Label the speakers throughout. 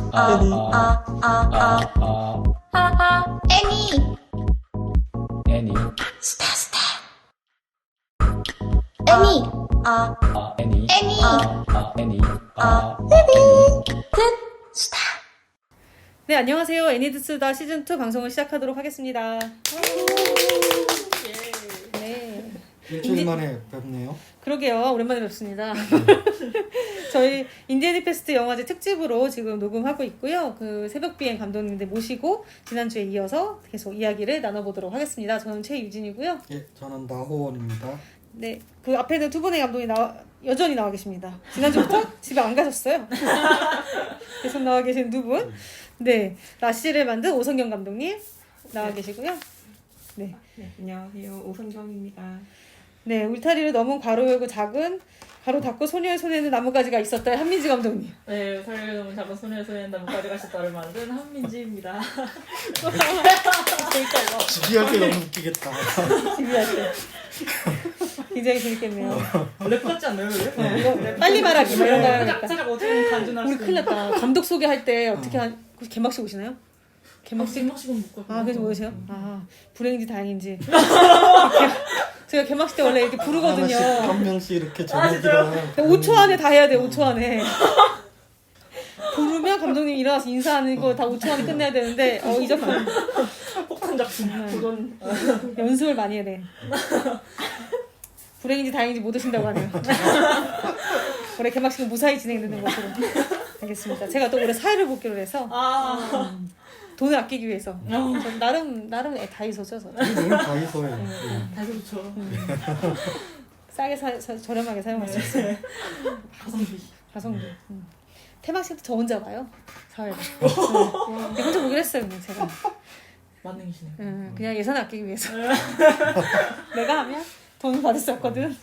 Speaker 1: 애니
Speaker 2: 네, 안녕하세요. 애니드스다 시즌2 방송을 시작하도록 하겠습니다. 네.
Speaker 3: 일주일 만에 뵙네요.
Speaker 2: 그러게요. 오랜만에 뵙습니다. 저희 인디애니 페스트 영화제 특집으로 지금 녹음하고 있고요. 그 새벽비행 감독님들 모시고 지난주에 이어서 계속 이야기를 나눠보도록 하겠습니다. 저는 최유진이고요.
Speaker 3: 예, 저는 나호원입니다.
Speaker 2: 네, 그 앞에는 두 분의 감독이 여전히 나와 계십니다. 지난주부터 집에 안 가셨어요. 계속 나와 계신 두 분. 네, 라시를 만든 오성경 감독님 나와 계시고요. 네.
Speaker 4: 네, 안녕하세요. 오성경입니다.
Speaker 2: 네, 울타리를 넘은 괄호 열고 작은 가로 닫고 소녀의 손에는 나뭇가지가 있었다. 한민지 감독님.
Speaker 4: 네, 울타리를 넘은 작은 소녀의 손에는 나뭇가지가 있었다를 만든 한민지입니다.
Speaker 2: 재밌다 이거.
Speaker 3: 지휘할 때 너무 웃기겠다.
Speaker 2: 지휘할 때. 굉장히 재밌겠네요.
Speaker 4: 랩 같지 않나요?
Speaker 2: 이거 빨리 말하기 뭐 이런 거 해야겠다.
Speaker 4: 살짝 어떻게 간주날
Speaker 2: 우리 큰일 났다. 감독 소개할 때 어떻게 개막식 오시나요? 개막식?
Speaker 4: 개막식은 못 가요.
Speaker 2: 아, 그래서 모르세요? 아, 불행인지 다행인지. 제가 개막식 때 원래 이렇게 부르거든요.
Speaker 3: 한 명씩 이렇게 제목이랑
Speaker 2: 5초 안에 다 해야 돼, 5초 안에. 부르면 감독님 일어나서 인사하는 거 다 5초 안에 끝내야 되는데, 이 작품.
Speaker 4: 폭탄 작품. 그건
Speaker 2: 연습을 많이 해야 돼. 불행인지 다행인지 못 오신다고 하네요. 올해 개막식은 무사히 진행되는 것으로 알겠습니다. 제가 또 올해 사회를 복귀로 해서 돈을 아끼기 위해서 전 나름 다이소죠.
Speaker 3: 늘 다이소에
Speaker 4: 다시 좋죠.
Speaker 2: 싸게 저렴하게 사용할 수 있어요. 가성비. 테마식도 저 혼자 봐요. 사회를. 혼자 보기로 했어요. 그냥 제가.
Speaker 4: 만능이시네요.
Speaker 2: 그냥 예산 아끼기 위해서. 내가 하면 돈 받을 수 없거든.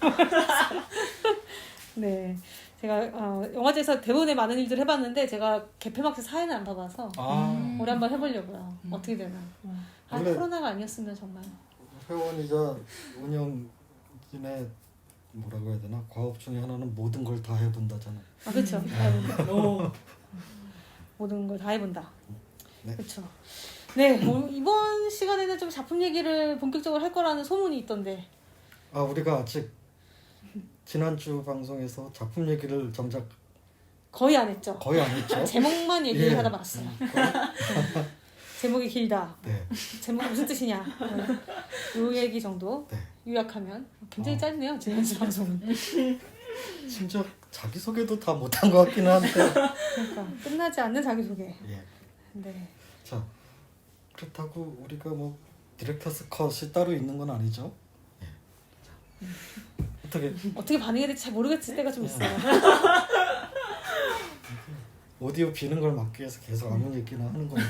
Speaker 2: 네. 제가 영화제에서 대본에 많은 일들을 해봤는데 제가 개폐막식 사회는 안 봐봐서 올해 한번 해보려고요. 어떻게 되나. 코로나가 아니었으면 정말.
Speaker 3: 회원이자 운영진의 뭐라고 해야 되나 과업 중에 하나는 모든 걸 다 해본다잖아.
Speaker 2: 아, 그렇죠. 모든 걸 다 해본다.
Speaker 3: 네.
Speaker 2: 그렇죠. 네, 이번 시간에는 좀 작품 얘기를 본격적으로 할 거라는 소문이 있던데.
Speaker 3: 아, 우리가 아직 지난주 방송에서 작품 얘기를 정작
Speaker 2: 거의 안 했죠.
Speaker 3: 거의 안 했죠.
Speaker 2: 제목만 얘기를 하다 말았어요. 제목이 길다.
Speaker 3: 네.
Speaker 2: 제목이 무슨 뜻이냐. 요 얘기 정도
Speaker 3: 네.
Speaker 2: 요약하면 굉장히 짧네요. 지난주 방송은.
Speaker 3: 심지어 자기소개도 다 못한 것 같기는 한데.
Speaker 2: 그러니까 끝나지 않는 자기소개.
Speaker 3: 예.
Speaker 2: 네.
Speaker 3: 자, 그렇다고 우리가 뭐 디렉터스 컷이 따로 있는 건 아니죠? 예. 자,
Speaker 2: 어떻게 반응해야 될지 잘 모르겠을 때가 좀 있어요.
Speaker 3: 오디오 비는 걸 막기 위해서 계속 아무 얘기나 하는 건데.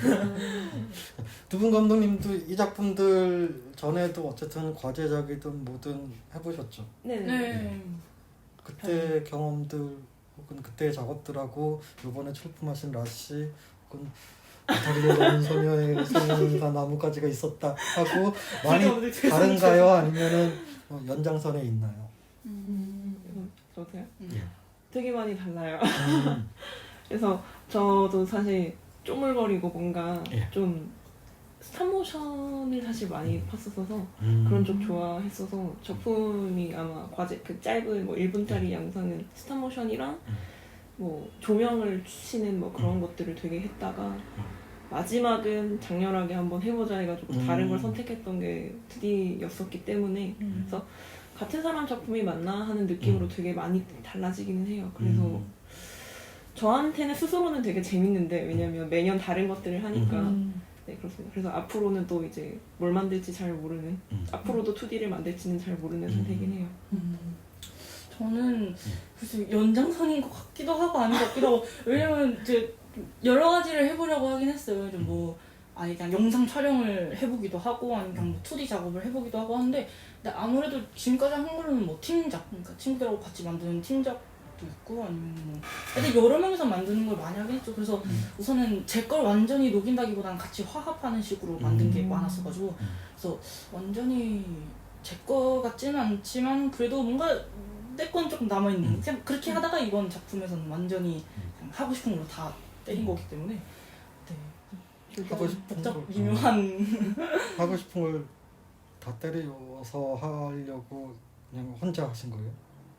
Speaker 3: 두 분 감독님도 이 작품들 전에도 어쨌든 과제작이든 뭐든 해보셨죠?
Speaker 4: 네.
Speaker 3: 그때 경험들 혹은 그때 작업들하고 이번에 출품하신 라시 혹은 울타리를 넘은 소녀의 손에는 나뭇가지가 있었다 하고 많이 다른가요? 아니면은 연장선에 있나요?
Speaker 4: 저도요?
Speaker 3: 예.
Speaker 4: 되게 많이 달라요. 그래서 저도 사실 쪼물거리고 뭔가
Speaker 3: 예.
Speaker 4: 좀 스탑모션을 사실 많이 봤었어서 그런 쪽 좋아했어서 작품이 아마 과제 그 짧은 뭐 1분짜리 영상은 스탑모션이랑 뭐 조명을 치는 뭐 그런 것들을 되게 했다가 마지막은 장렬하게 한번 해보자 해가지고 다른 걸 선택했던 게 2D였었기 때문에 그래서 같은 사람 작품이 맞나 하는 느낌으로 되게 많이 달라지기는 해요. 그래서 저한테는 스스로는 되게 재밌는데 왜냐면 매년 다른 것들을 하니까 네, 그렇습니다. 그래서 앞으로는 또 이제 뭘 만들지 잘 모르는 앞으로도 2D를 만들지는 잘 모르는 상태이긴 해요.
Speaker 5: 저는 글쎄 연장선인 것 같기도 하고 아닌 것 같기도 하고 왜냐면 이제 여러 가지를 해보려고 하긴 했어요. 좀 뭐 아니 그냥 영상 촬영을 해보기도 하고 아니면 그냥 뭐 2D 작업을 해보기도 하고 하는데 근데 아무래도 지금까지 한 거는 뭐 팀작 그러니까 친구들하고 같이 만드는 팀작도 있고 아니면 뭐 근데 여러 명이서 만드는 걸 많이 하긴 했죠. 그래서 우선은 제 걸 완전히 녹인다기보다는 같이 화합하는 식으로 만든 게 많았어가지고 그래서 완전히 제 거 같지는 않지만 그래도 뭔가 내 건 조금 남아있는 그냥 그렇게 하다가 이번 작품에서는 완전히 그냥 하고 싶은 걸로 다 때린 거기 때문에 네.
Speaker 3: 하고 싶은
Speaker 5: 복잡
Speaker 3: 걸,
Speaker 5: 미묘한
Speaker 3: 하고 싶은 걸 다 때려서 하려고 그냥 혼자 하신 거예요?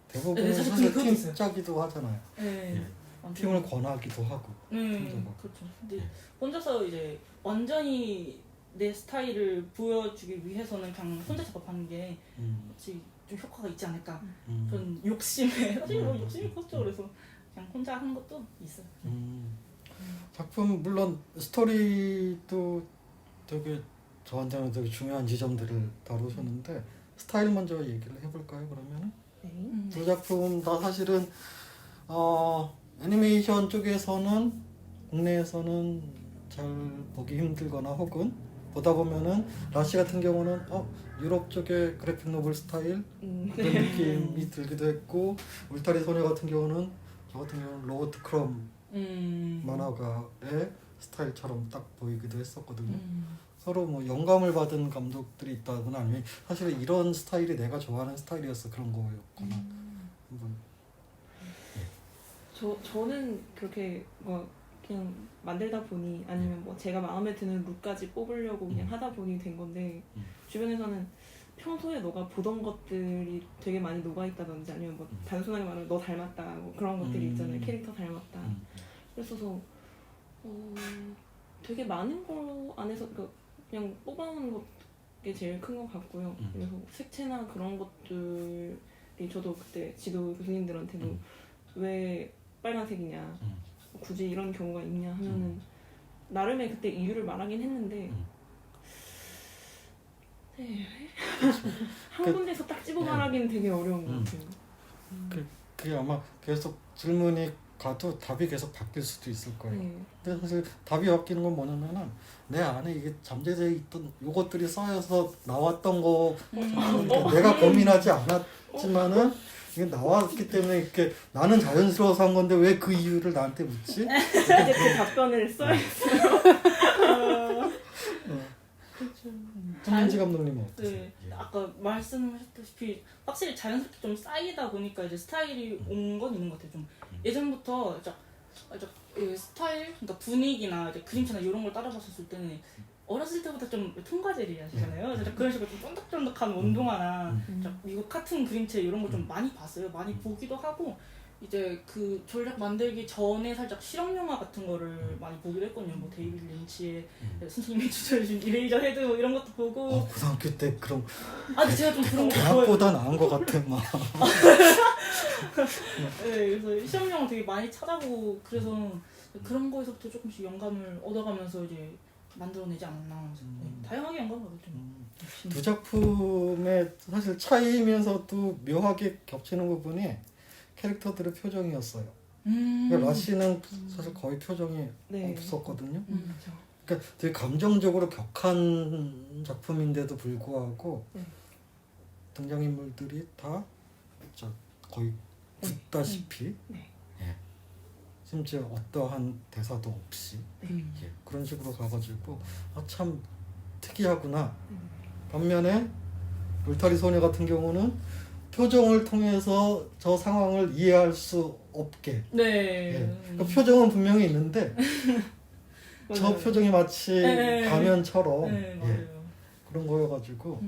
Speaker 3: 대부분은
Speaker 5: 네, 사실
Speaker 3: 사실
Speaker 5: 그것도
Speaker 3: 팀
Speaker 5: 있어요.
Speaker 3: 짜기도 하잖아요.
Speaker 5: 네.
Speaker 3: 예.
Speaker 5: 완전-
Speaker 3: 팀을 권하기도 하고. 혼자가.
Speaker 5: 그렇죠. 근데
Speaker 3: 예.
Speaker 5: 혼자서 이제 완전히 내 스타일을 보여주기 위해서는 그냥 혼자 작업하는 게 혹시 좀 효과가 있지 않을까 그런 욕심에 사실 뭐 욕심이 컸죠. 그래서 그냥 혼자 하는 것도 있어요.
Speaker 3: 작품 물론 스토리도 되게 저한테는 되게 중요한 지점들을 다루셨는데 스타일 먼저 얘기를 해볼까요? 그러면은
Speaker 4: 네.
Speaker 3: 두 작품 다 사실은 애니메이션 쪽에서는 국내에서는 잘 보기 힘들거나 혹은 보다 보면은 라시 같은 경우는 유럽 쪽의 그래픽 노블 스타일 그런 느낌이 들기도 했고 울타리 소녀 같은 경우는 저 같은 경우는 로버트 크롬 만화가의 스타일처럼 딱 보이기도 했었거든요. 서로 뭐 영감을 받은 감독들이 있다거나 아니면 사실은 이런 스타일이 내가 좋아하는 스타일이어서 그런 거였거나 한번
Speaker 4: 저는 그렇게 뭐 그냥 만들다 보니 아니면 뭐 제가 마음에 드는 룩까지 뽑으려고 그냥 하다 보니 된 건데 주변에서는 평소에 너가 보던 것들이 되게 많이 녹아있다든지 아니면 뭐 단순하게 말하면 너 닮았다 뭐 그런 것들이 있잖아요. 캐릭터 닮았다. 그래서 되게 많은 거 안에서 그냥 뽑아오는 게 제일 큰 것 같고요. 그래서 색채나 그런 것들이 저도 그때 지도 교수님들한테도 왜 빨간색이냐 굳이 이런 경우가 있냐 하면은 나름의 그때 이유를 말하긴 했는데 네. 한 군데서 딱 집어 말하기는 되게 어려운 것 같아요.
Speaker 3: 그게 아마 계속 질문이 가도 답이 계속 바뀔 수도 있을 거예요.
Speaker 4: 네.
Speaker 3: 근데 사실 답이 바뀌는 건 뭐냐면은 내 안에 이게 잠재돼 있던 요것들이 쌓여서 나왔던 거 내가 고민하지 않았지만은 이게 나왔기 때문에 이렇게 나는 자연스러워서 한 건데 왜 그 이유를 나한테 묻지?
Speaker 4: 이제 그 답변을 써야겠어요.
Speaker 3: 손민지 감독님은 어떠세요?
Speaker 5: 네, 아까 말씀하셨다시피 확실히 자연스럽게 좀 쌓이다 보니까 이제 스타일이 온 건 있는 것 같아요. 좀 예전부터 이 스타일, 그러니까 분위기나 이제 그림체나 이런 걸 따라봤었을 때는 어렸을 때부터 좀 통과제리 하시잖아요. 그런 식으로 좀 쫀득쫀득한 운동화나 미국 카툰 그림체 이런 걸 좀 많이 봤어요. 많이 보기도 하고 이제 그 전략 만들기 전에 살짝 실험 영화 같은 거를 많이 보기도 했거든요. 뭐 데이비드 린치의 선생님이 추천해준 이레이저 헤드 뭐 이런 것도 보고.
Speaker 3: 고등학교 때 그럼
Speaker 5: 근데 제가 좀 그런 거 좋아해요.
Speaker 3: 대학보다 나은 것 같아 막.
Speaker 5: 네, 그래서 실험 영화 되게 많이 찾아보고 그래서 그런 거에서부터 조금씩 영감을 얻어가면서 이제 만들어내지 않았나. 다양하게 영감을 얻었죠.
Speaker 3: 두 작품의 사실 차이면서도 묘하게 겹치는 부분이 캐릭터들의 표정이었어요. 그러니까 라시는 사실 거의 표정이
Speaker 4: 네.
Speaker 3: 없었거든요.
Speaker 4: 그렇죠.
Speaker 3: 그러니까 되게 감정적으로 격한 작품인데도 불구하고 등장인물들이 다 거의 굳다시피 심지어 어떠한 대사도 없이 그런 식으로 가가지고 참 특이하구나. 반면에 울타리 소녀 같은 경우는 표정을 통해서 저 상황을 이해할 수 없게. 그러니까 표정은 분명히 있는데 저 표정이 마치 가면처럼 그런 거여가지고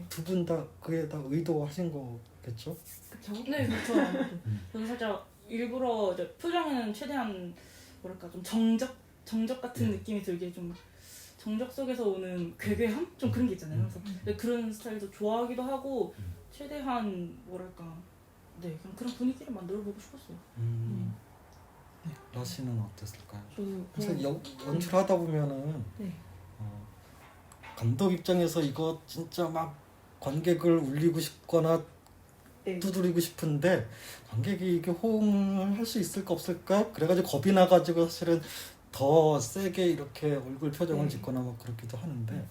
Speaker 3: 두 분 다 그게 다 의도하신 거겠죠?
Speaker 4: 그쵸?
Speaker 5: 네, 그렇죠. 저는 살짝 일부러 이제 표정에는 최대한 뭐랄까 좀 정적 같은 느낌이 들게 좀 정적 속에서 오는 괴괴함? 좀 그런 게 있잖아요. 그래서 그런 스타일도 좋아하기도 하고 최대한 뭐랄까 그냥 그런 분위기를 만들어보고 싶었어요.
Speaker 3: 라시는 어땠을까요?
Speaker 4: 저도
Speaker 3: 사실 연출하다 보면은 감독 입장에서 이거 진짜 막 관객을 울리고 싶거나 두드리고 싶은데 관객이 이게 호응을 할 수 있을까 없을까? 그래가지고 겁이 나가지고 사실은 더 세게 이렇게 얼굴 표정을 짓거나 막 그렇기도 하는데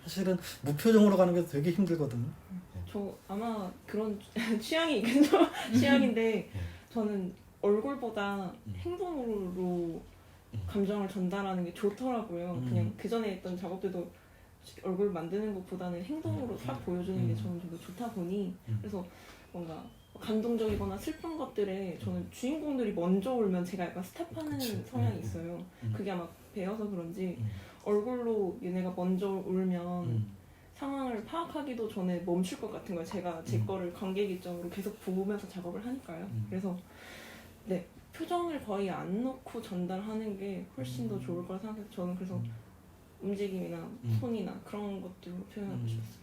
Speaker 3: 사실은 무표정으로 가는 게 되게 힘들거든요.
Speaker 4: 저 아마 그런 취향이 있겠죠? 취향인데 저는 얼굴보다 행동으로 감정을 전달하는 게 좋더라고요. 그냥 그 전에 했던 작업들도 얼굴 만드는 것보다는 행동으로 싹 보여주는 게 저는 좀 더 좋다 보니 그래서 뭔가 감동적이거나 슬픈 것들에 저는 주인공들이 먼저 울면 제가 약간 스탑하는
Speaker 3: 그치.
Speaker 4: 성향이 있어요. 그게 아마 배어서 그런지 얼굴로 얘네가 먼저 울면 상황을 파악하기도 전에 멈출 것 같은 거예요. 제가 제 거를 관객 입장으로 계속 보면서 작업을 하니까요. 그래서 네, 표정을 거의 안 넣고 전달하는 게 훨씬 더 좋을 거라 생각해서 저는 그래서 움직임이나 손이나 그런 것들로 표현하고 싶었어요.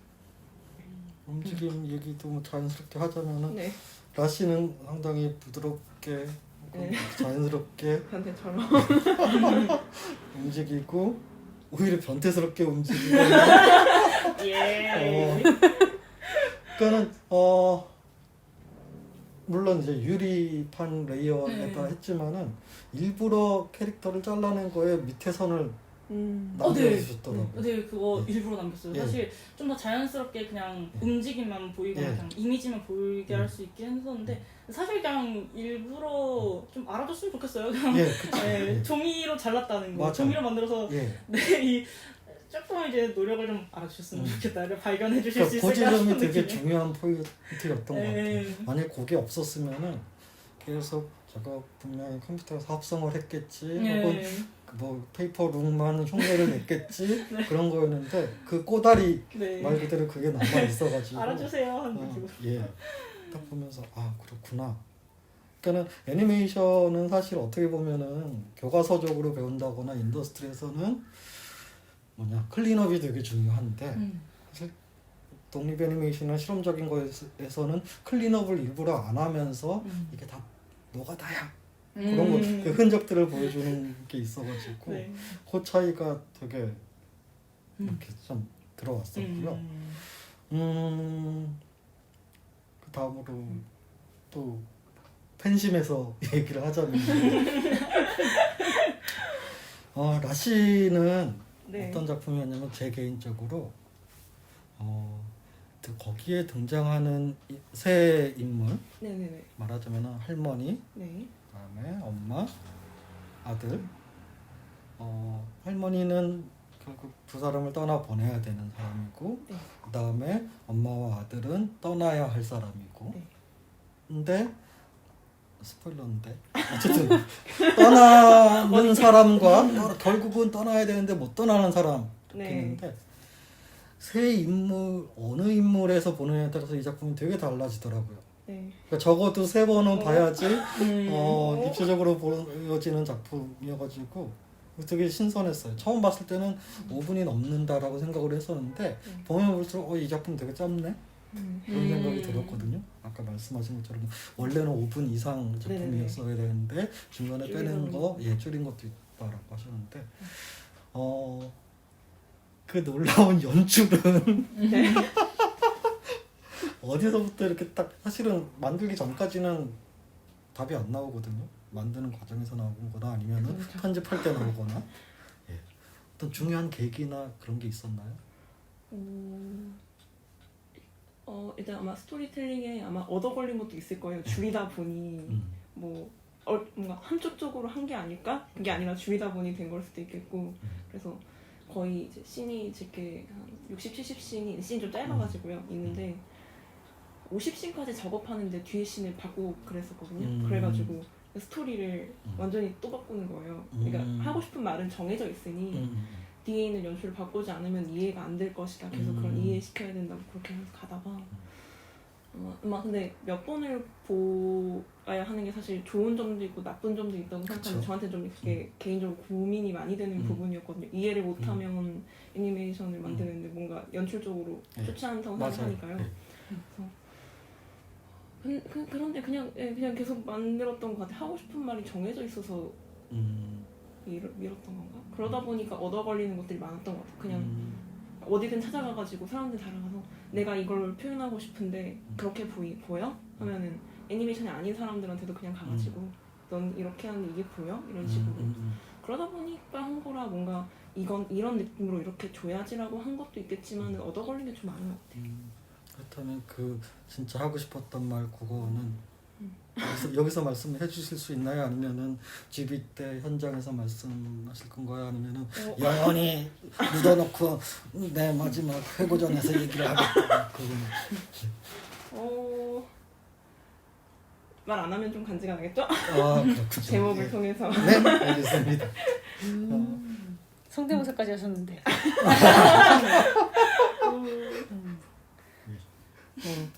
Speaker 3: 움직임 얘기도 뭐 자연스럽게 하자면은
Speaker 4: 네,
Speaker 3: 라시는 상당히 부드럽게
Speaker 4: 네.
Speaker 3: 자연스럽게
Speaker 4: 변태처럼.
Speaker 3: 움직이고 오히려 변태스럽게 움직이고
Speaker 4: 예.
Speaker 3: 그러니까는 물론 이제 유리판 레이어에다 했지만은 일부러 캐릭터를 잘라낸 거에 밑에 선을 남겨주셨더라고요.
Speaker 5: 네, 그거 일부러 남겼어요.
Speaker 3: 예.
Speaker 5: 사실 좀 더 자연스럽게 그냥 움직임만 보이거나
Speaker 3: 예.
Speaker 5: 그냥 이미지만 보이게 할 수 있게 했었는데 사실 그냥 일부러 좀 알아줬으면 좋겠어요. 그냥
Speaker 3: 예, 그쵸.
Speaker 5: 네,
Speaker 3: 예.
Speaker 5: 종이로 잘랐다는 거.
Speaker 3: 맞아요.
Speaker 5: 종이로 만들어서
Speaker 3: 예.
Speaker 5: 네, 이 조금 이제 노력을 좀 알아주셨으면 좋겠다. 발견해 주실 수
Speaker 3: 그러니까
Speaker 5: 있을까
Speaker 3: 고지름이
Speaker 5: 싶은
Speaker 3: 되게
Speaker 5: 느낌이에요.
Speaker 3: 중요한 포인트였던 것
Speaker 5: 예.
Speaker 3: 같아요. 만약 그게 없었으면은 계속 제가 분명히 컴퓨터에서 합성을 했겠지 혹은
Speaker 5: 예.
Speaker 3: 뭐 페이퍼 룩만 흉내를 냈겠지 그런 거였는데 그 꼬다리
Speaker 5: 네.
Speaker 3: 말 그대로 그게 남아 있어가지고
Speaker 5: 알아주세요 하는 식으로.
Speaker 3: 예, 딱 보면서 아 그렇구나. 그러니까는 애니메이션은 사실 어떻게 보면은 교과서적으로 배운다거나 인더스트리에서는 뭐냐 클린업이 되게 중요한데 사실 독립 애니메이션이나 실험적인 거에서는 클린업을 일부러 안 하면서 이게 다 노가다야 그런 거 그 흔적들을 보여주는 게 있어가지고
Speaker 5: 네.
Speaker 3: 그 차이가 되게 이렇게 좀 들어왔었고요. 그 다음으로 또 팬심에서 얘기를 하자면 라시는
Speaker 4: 네.
Speaker 3: 어떤 작품이었냐면 제 개인적으로 거기에 등장하는 세 인물
Speaker 4: 네네네.
Speaker 3: 말하자면 할머니,
Speaker 4: 네.
Speaker 3: 그다음에 엄마, 아들. 할머니는 결국 두 사람을 떠나 보내야 되는 사람이고,
Speaker 4: 네.
Speaker 3: 그다음에 엄마와 아들은 떠나야 할 사람이고.
Speaker 4: 네.
Speaker 3: 근데 스포일러인데 어쨌든 떠나는 사람과 결국은 떠나야 되는데 못 떠나는 사람 이렇게
Speaker 4: 네.
Speaker 3: 있는데 세 인물 어느 인물에서 보느냐에 따라서 이 작품이 되게 달라지더라고요.
Speaker 4: 네.
Speaker 3: 그러니까 적어도 세 번은 봐야지
Speaker 4: 음.
Speaker 3: 입체적으로 보여지는 작품이어가지고 되게 신선했어요. 처음 봤을 때는 5분이 넘는다라고 생각을 했었는데 보면 볼수록 이 작품 되게 짧네 그런 생각이 들었거든요. 아까 말씀하신 것처럼 원래는 5분 이상 작품이었어야 되는데 중간에 빼는 거 줄인 것도 있다라고 하셨는데 그 놀라운 연출은
Speaker 4: 네.
Speaker 3: 어디서부터 이렇게 딱 사실은 만들기 전까지는 답이 안 나오거든요. 만드는 과정에서 나오거나 아니면은
Speaker 4: 그렇죠.
Speaker 3: 편집할 때 나오거나 어떤 중요한 계기나 그런 게 있었나요?
Speaker 4: 일단 아마 스토리텔링에 아마 얻어 걸린 것도 있을 거예요. 줄이다 보니 뭔가 한쪽 쪽으로 한 게 아닐까? 그게 아니라 줄이다 보니 된 걸 수도 있겠고 그래서 거의 이제 씬이 제게 한 60, 70씬이 씬이 좀 짧아가지고요 있는데 50씬까지 작업하는데 뒤에 씬을 바꾸고 그랬었거든요. 그래가지고 스토리를 완전히 또 바꾸는 거예요. 그러니까 하고 싶은 말은 정해져 있으니 뒤에 있는 연출을 바꾸지 않으면 이해가 안 될 것이다. 계속 그런 이해시켜야 된다고 그렇게 해서 가다가 아마 근데 몇 번을 보아야 하는 게 사실 좋은 점도 있고 나쁜 점도 있다고 생각하는데 저한테 좀 그게 개인적으로 고민이 많이 되는 부분이었거든요. 이해를 못하면 애니메이션을 만드는데 뭔가 연출적으로 좋지 않다고 생각하니까요. 그런데 그냥 계속 만들었던 것 같아요. 하고 싶은 말이 정해져 있어서 밀었던 건가? 그러다 보니까 얻어 걸리는 것들이 많았던 것 같아요. 그냥 어디든 찾아가가지고 사람들 따라가서 내가 이걸 표현하고 싶은데 그렇게 보여? 하면은 애니메이션이 아닌 사람들한테도 그냥 가가지고 넌 이렇게 하는데 이게 보여? 이런 식으로 그러다 보니까 한 거라 뭔가 이런 느낌으로 이렇게 줘야지라고 한 것도 있겠지만 얻어 걸린 게 좀 많은 것 같아요.
Speaker 3: 그렇다면 그 진짜 하고 싶었던 말 그거는 여기서 말씀해 주실 수 있나요? 아니면은 GB 때 현장에서 말씀하실 건가요? 아니면은 영원히 묻어놓고 내 마지막 회고전에서 얘기를 하겠다. 그건
Speaker 4: 말 안 하면 좀 간지가 나겠죠?
Speaker 3: 아 그렇군요.
Speaker 4: 제목을
Speaker 3: 예.
Speaker 4: 통해서.
Speaker 3: 네, 알겠습니다.
Speaker 2: 성대모사까지 하셨는데.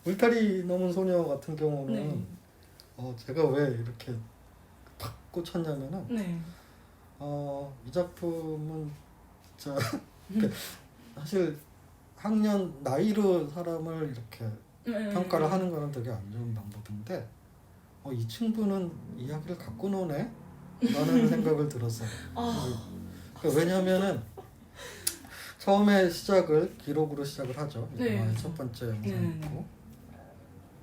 Speaker 3: 울타리 넘은 소녀 같은 경우는
Speaker 5: 네.
Speaker 3: 제가 왜 이렇게 탁 꽂혔냐면은
Speaker 5: 네.
Speaker 3: 이 작품은 진짜 사실 학년 나이로 사람을 이렇게
Speaker 5: 네.
Speaker 3: 평가를 하는 거는 되게 안 좋은 방법인데 이 친구는 이야기를 갖고 노네? 라는 생각을 들었어요. 그러니까 왜냐면은 처음에 시작을 기록으로 시작을 하죠.
Speaker 5: 네.
Speaker 3: 영화의 첫 번째 영상이고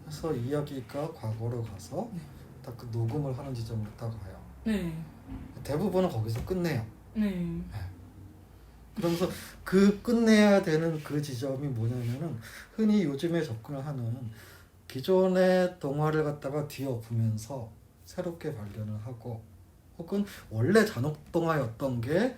Speaker 3: 그래서 이야기가 과거로 가서 딱 그 녹음을 하는 지점으로 딱 가요.
Speaker 5: 네.
Speaker 3: 대부분은 거기서 끝내요.
Speaker 5: 네.
Speaker 3: 그러면서 그 끝내야 되는 그 지점이 뭐냐면은 흔히 요즘에 접근을 하는 기존의 동화를 갖다가 뒤엎으면서 새롭게 발견을 하고 혹은 원래 잔혹 동화였던 게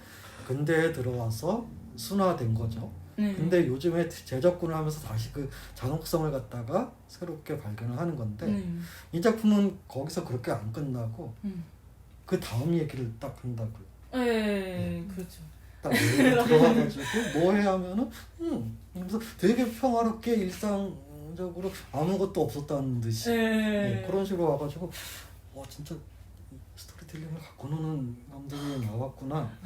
Speaker 3: 근대에 들어와서 순화된 거죠.
Speaker 5: 네.
Speaker 3: 근데 요즘에 재접근을 하면서 다시 그 잔혹성을 갖다가 새롭게 발견을 하는 건데
Speaker 5: 네.
Speaker 3: 이 작품은 거기서 그렇게 안 끝나고
Speaker 5: 음.
Speaker 3: 그 다음 얘기를 딱 한다고요.
Speaker 5: 네. 그렇죠.
Speaker 3: 딱 들어와가지고 뭐 해야 하면은 그래서 되게 평화롭게 일상적으로 아무것도 없었다는 듯이
Speaker 5: 네.
Speaker 3: 그런 식으로 와가지고 진짜 스토리텔링을 갖고 노는 감독이 나왔구나.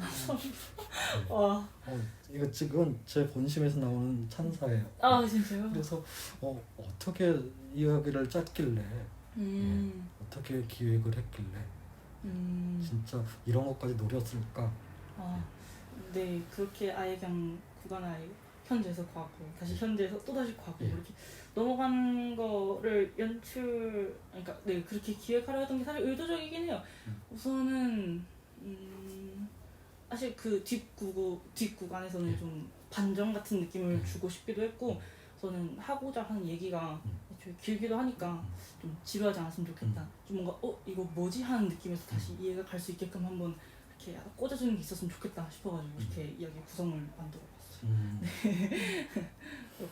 Speaker 5: 와.
Speaker 3: 이거 지금 제 본심에서 나오는 찬사예요.
Speaker 5: 아 진짜요?
Speaker 3: 그래서 어떻게 이야기를 짰길래 어떻게 기획을 했길래 진짜 이런 것까지 노렸을까?
Speaker 5: 네, 그렇게 아예 그냥 구간 아예 현재에서 과거, 다시 현재에서 또 다시 과거 이렇게 넘어간 거를 그러니까 네 그렇게 기획하려 했던 게 사실 의도적이긴 해요. 우선은 사실 그 뒷구간에서는 좀 반전 같은 느낌을 주고 싶기도 했고, 저는 하고자 하는 얘기가 애초에 길기도 하니까 좀 지루하지 않았으면 좋겠다. 좀 뭔가 이거 뭐지 하는 느낌에서 다시 이해가 갈 수 있게끔 한번 이렇게 약간 꽂아주는 게 있었으면 좋겠다 싶어가지고 이렇게 이야기 구성을 만들어봤어요.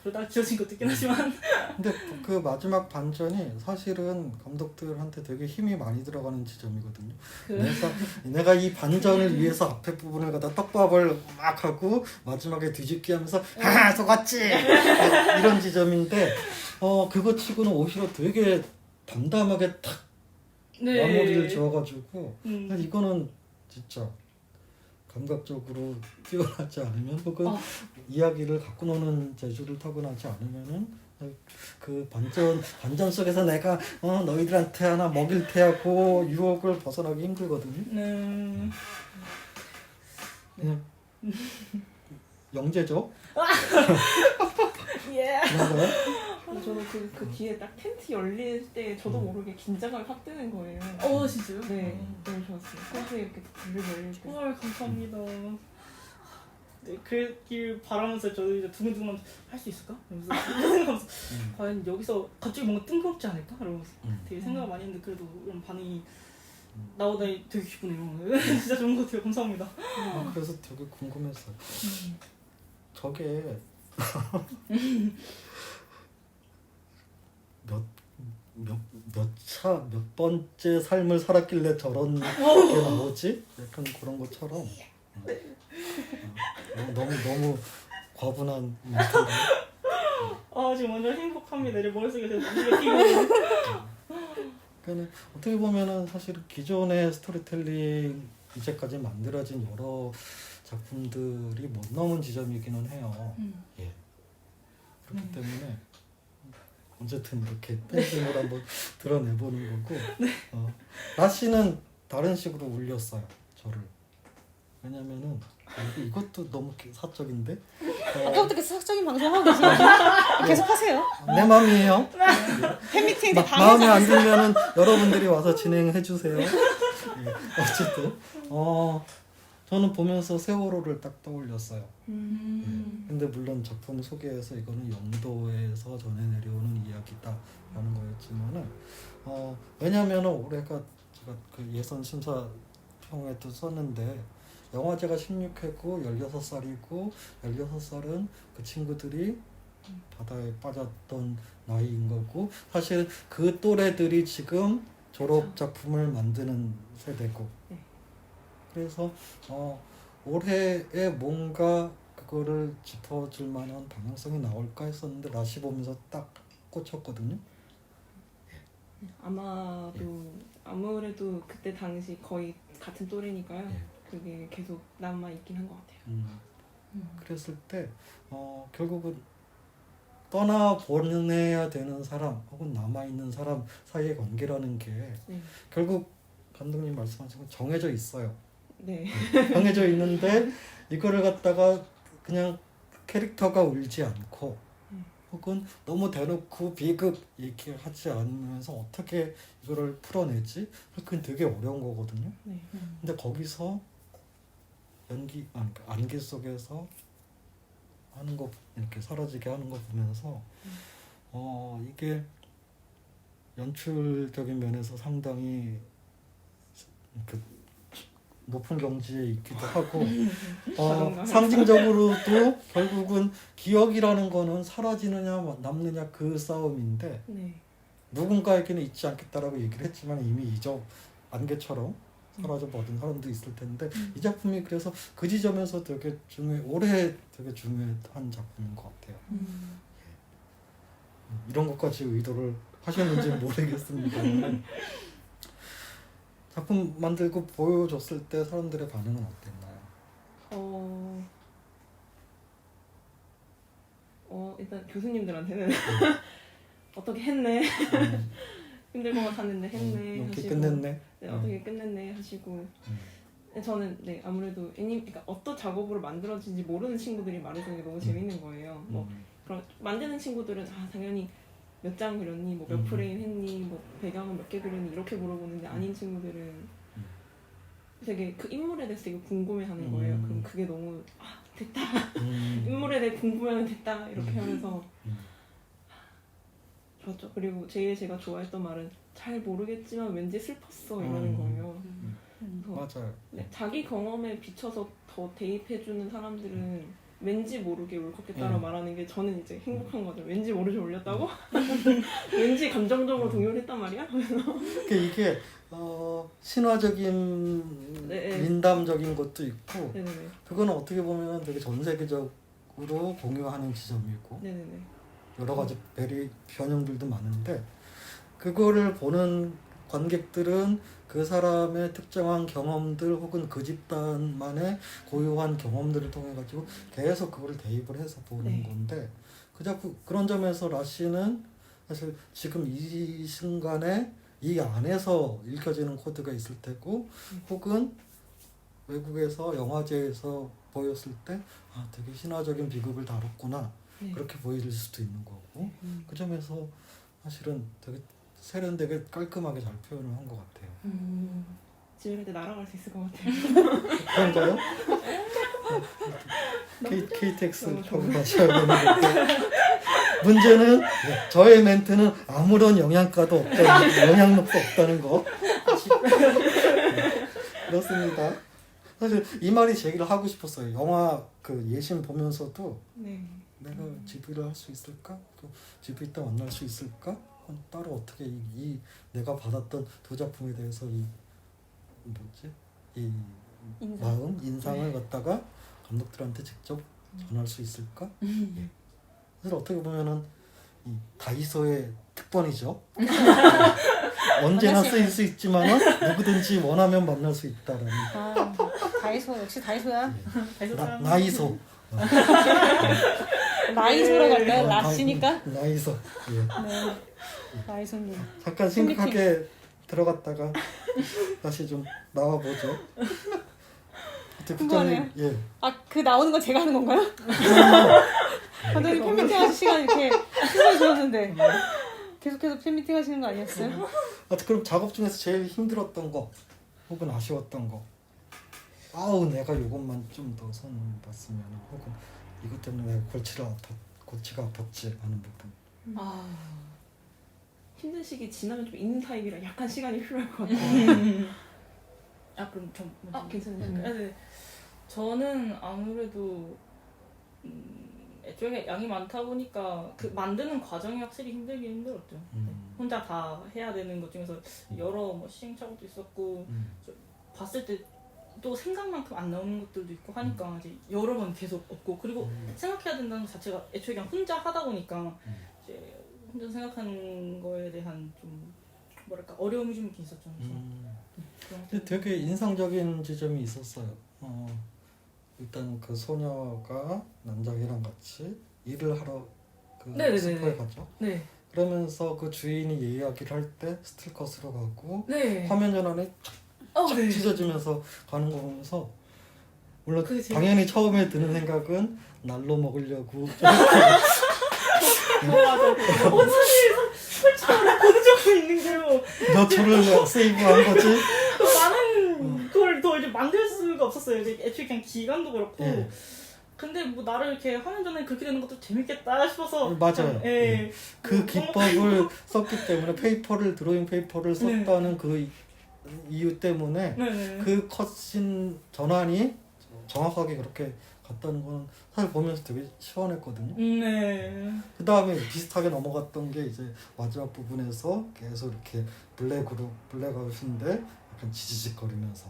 Speaker 5: 그러다 지어진 것도 있긴 하지만
Speaker 3: 근데 그 마지막 반전이 사실은 감독들한테 되게 힘이 많이 들어가는 지점이거든요. 그래서 내가 이 반전을 위해서 앞에 부분을 갖다 떡밥을 막 하고 마지막에 뒤집기 하면서 하하 속았지 이런 지점인데 그거 치고는 오히려 되게 담담하게 탁 마무리를 지어가지고 이거는 진짜 감각적으로 뛰어나지 않으면 혹은 이야기를 갖고 노는 재주를 타고나지 않으면은 그 반전 속에서 내가 너희들한테 하나 먹일 테하고 유혹을 벗어나기 힘들거든요. 그냥 영재죠? 그런 거요?
Speaker 4: 저는 그 뒤에 딱 텐트 열릴 때 저도 모르게 긴장감이 확 드는 거예요.
Speaker 5: 진짜요?
Speaker 4: 네, 너무 좋았어요. 텐트 이렇게 불을 열릴 때.
Speaker 5: 헐 감사합니다. 네, 그길 바라면서 저도 이제 두근두근 할 수 있을까? 이러면서 과연 여기서 갑자기 뭔가 뜬금없지 않을까? 이러면서 되게 생각을 많이 했는데 그래도 이런 반응이 나오다니 되게 기쁘네요. 진짜 좋은 것 같아요. 감사합니다.
Speaker 3: 그래서 되게 궁금했어요. 저게 몇 번째 삶을 살았길래 저런 게 나오지? 약간 그런 것처럼 너무 과분한 멘트인데.
Speaker 5: 지금 완전 행복합니다. 이제 머릿속에 이게 띄고.
Speaker 3: 그러니까 어떻게 보면은 사실 기존의 스토리텔링 이제까지 만들어진 여러 작품들이 못 넘은 지점이기는 해요. 예. 그렇기 때문에 어쨌든 이렇게 팬심을 한번 드러내보는 거고. 라씨는 다른 식으로 울렸어요, 저를. 왜냐면은 이것도 너무 사적인데.
Speaker 2: 아까부터 계속 사적인 방송하고 계시네요. 계속 하세요.
Speaker 3: 내 마음이에요.
Speaker 2: 팬미팅
Speaker 3: 마음에 안 들면은 여러분들이 와서 진행해 주세요. 어쨌든 저는 보면서 세월호를 딱 떠올렸어요. 근데 물론 작품 소개에서 이거는 영도에서 전해 내려오는 이야기다라는 거였지만은 왜냐면은 올해가 제가 그 예선 심사평에도 썼는데 영화제가 16회고 16살이고 16살은 그 친구들이 바다에 빠졌던 나이인 거고 사실 그 또래들이 지금 졸업 작품을 만드는 세대고
Speaker 4: 네.
Speaker 3: 그래서 올해에 뭔가 그거를 짚어줄 만한 방향성이 나올까 했었는데 라시 보면서 딱 꽂혔거든요.
Speaker 4: 아무래도 그때 당시 거의 같은 또래니까요.
Speaker 3: 예.
Speaker 4: 그게 계속 남아 있긴 한 것 같아요.
Speaker 3: 그랬을 때 결국은 떠나보내야 되는 사람 혹은 남아있는 사람 사이의 관계라는 게
Speaker 4: 네.
Speaker 3: 결국 감독님 말씀하신 건 정해져 있어요.
Speaker 4: 네.
Speaker 3: 정해져 있는데 이거를 갖다가 그냥 캐릭터가 울지 않고 혹은 너무 대놓고 비극 얘기하지 않으면서 어떻게 이거를 풀어내지? 그건 되게 어려운 거거든요.
Speaker 4: 네.
Speaker 3: 근데 거기서 안개 속에서 하는 거 이렇게 사라지게 하는 거 보면서 이게 연출적인 면에서 상당히 그 높은 경지에 있기도 하고 상징적으로도 결국은 기억이라는 거는 사라지느냐 남느냐 그 싸움인데
Speaker 4: 네.
Speaker 3: 누군가에게는 잊지 않겠다라고 얘기를 했지만 이미 잊어 안개처럼 사라져 버린 사람도 있을 텐데 이 작품이 그래서 그 지점에서 되게 올해 되게 중요한 작품인 것 같아요. 이런 것까지 의도를 하셨는지 모르겠습니다. 작품 만들고 보여줬을 때 사람들의 반응은 어땠나요?
Speaker 4: 일단 교수님들한테는 어떻게 했네. 힘들고만 갔는데 했네
Speaker 3: 이렇게
Speaker 4: 하시고
Speaker 3: 끝냈네.
Speaker 4: 네, 어떻게 끝냈네 하시고 저는 네 아무래도 그러니까 어떤 작업으로 만들어진지 모르는 친구들이 말해주는 게 너무 재밌는 거예요. 뭐 그럼 만드는 친구들은 당연히 몇 장 그렸니, 뭐 몇 프레임 했니, 뭐 배경은 몇 개 그렸니 이렇게 물어보는데 아닌 친구들은 되게 그 인물에 대해서 되게 궁금해하는 거예요. 그럼 그게 너무 됐다. 인물에 대해 궁금해하면 됐다 이렇게 하면서 좋았죠. 그리고 제가 좋아했던 말은 잘 모르겠지만 왠지 슬펐어 이러는 거예요.
Speaker 3: 맞아요.
Speaker 4: 네, 자기 경험에 비춰서 더 대입해주는 사람들은 왠지 모르게 울컥했다고 말하는 게 저는 이제 행복한 거죠. 왠지 모르게 울렸다고? 왠지 감정적으로 동요를 했단 말이야?
Speaker 3: 이게 신화적인
Speaker 4: 네.
Speaker 3: 민담적인 것도 있고
Speaker 4: 네네네.
Speaker 3: 그거는 어떻게 보면 되게 전 세계적으로 공유하는 지점이고
Speaker 4: 네네네.
Speaker 3: 여러 가지 변형들도 많은데 그거를 보는 관객들은 그 사람의 특정한 경험들 혹은 그 집단만의 고유한 경험들을 통해 가지고 계속 그걸 대입을 해서 보는 건데 그런 점에서 라시는 사실 지금 이 순간에 이 안에서 읽혀지는 코드가 있을 테고 혹은 외국에서 영화제에서 보였을 때 되게 신화적인 비극을 다뤘구나 그렇게 보일 수도 있는 거고 그 점에서 사실은 되게 세련되게 깔끔하게 잘 표현을 한 것 같아요.
Speaker 4: 집에 갈 때 날아갈 수 있을 것 같아요.
Speaker 3: 그런가요? KTX 타고 가셔야 되는 건데 문제는 저의 멘트는 아무런 영향가도 영향력도 없다는 거. 그렇습니다. 사실 이 말이 제 얘기를 하고 싶었어요. 영화 그 예심 보면서도 내가 GV를 할 수 있을까? GV 때 만날 수 있을까? 따로 어떻게 이 내가 받았던 두 작품에 대해서 이 인상을 갖다가 감독들한테 직접 전할 수 있을까? 사실 어떻게 보면은 이 다이소의 특권이죠. 언제나 쓰일 수 있지만은 누구든지 원하면 만날 수 있다라는.
Speaker 2: 다이소 역시 다이소야.
Speaker 3: 나이소.
Speaker 2: 나이소라고 할까요? 라시니까.
Speaker 3: 나이소.
Speaker 2: 네. 나이소님.
Speaker 3: 잠깐 심각하게 들어갔다가 다시 좀 나와보죠.
Speaker 2: 궁금하네요.
Speaker 3: 예.
Speaker 2: 그 나오는 건 제가 하는 건가요? 감독님 팬미팅 하실 시간 이렇게 충분히 주었는데 계속해서 팬미팅 하시는 거 아니었어요?
Speaker 3: 그럼 작업 중에서 제일 힘들었던 거 혹은 아쉬웠던 거 내가 이것만 좀 더 손 봤으면 혹은 이것 때문에 내가 골치가 아팠지 하는 부분.
Speaker 4: 힘든 시기 지나면 좀 있는 타입이라 약간 시간이 필요할 것 같아요.
Speaker 5: 그럼
Speaker 4: 괜찮으신가요?
Speaker 5: 네. 저는 아무래도 애초에 양이 많다 보니까 그 만드는 과정이 확실히 힘들긴 힘들었죠. 네. 혼자 다 해야 되는 것 중에서 여러 뭐 시행착오도 있었고 봤을 때 또 생각만큼 안 나오는 것들도 있고 하니까 이제 여러 번 계속 없고 그리고 생각해야 된다는 것 자체가 애초에 그냥 혼자 하다 보니까 이제 혼자 생각하는 거에 대한 좀 뭐랄까 어려움이 좀 있긴 있었죠. 그래서 그런
Speaker 3: 근데 되게 인상적인 지점이 있었어요. 일단 그 소녀가 남자애랑 같이 일을 하러 그
Speaker 5: 네네네네.
Speaker 3: 슈퍼에 가죠.
Speaker 5: 네.
Speaker 3: 그러면서 그 주인이 이야기를 할 때 스틸컷으로 가고
Speaker 5: 네.
Speaker 3: 화면 전환에 착
Speaker 5: 네.
Speaker 3: 찢어지면서 가는 거 보면서 물론
Speaker 5: 그게 재밌-
Speaker 3: 당연히 처음에 드는 생각은 날로 먹으려고
Speaker 5: 맞아. 사실 설정을 보는 적도 있는 게요.
Speaker 3: 몇 초를 세이브한 거지.
Speaker 5: 나는 그걸 더 이제 만들 수가 없었어요. 이제 애초에 그냥 기간도 그렇고.
Speaker 3: 예.
Speaker 5: 근데 뭐 나를 이렇게 화면 전에 그렇게 되는 것도 재밌겠다 싶어서.
Speaker 3: 맞아요.
Speaker 5: 예.
Speaker 3: 그 기법을 썼기 때문에 드로잉 페이퍼를 썼다는 그 이유 때문에
Speaker 5: 네.
Speaker 3: 그 컷신 전환이 정확하게 그렇게 갔다는 건 사실 보면서 되게 시원했거든요.
Speaker 5: 네.
Speaker 3: 그 다음에 비슷하게 넘어갔던 게 이제 마지막 부분에서 계속 이렇게 블랙아웃인데 약간 지지직거리면서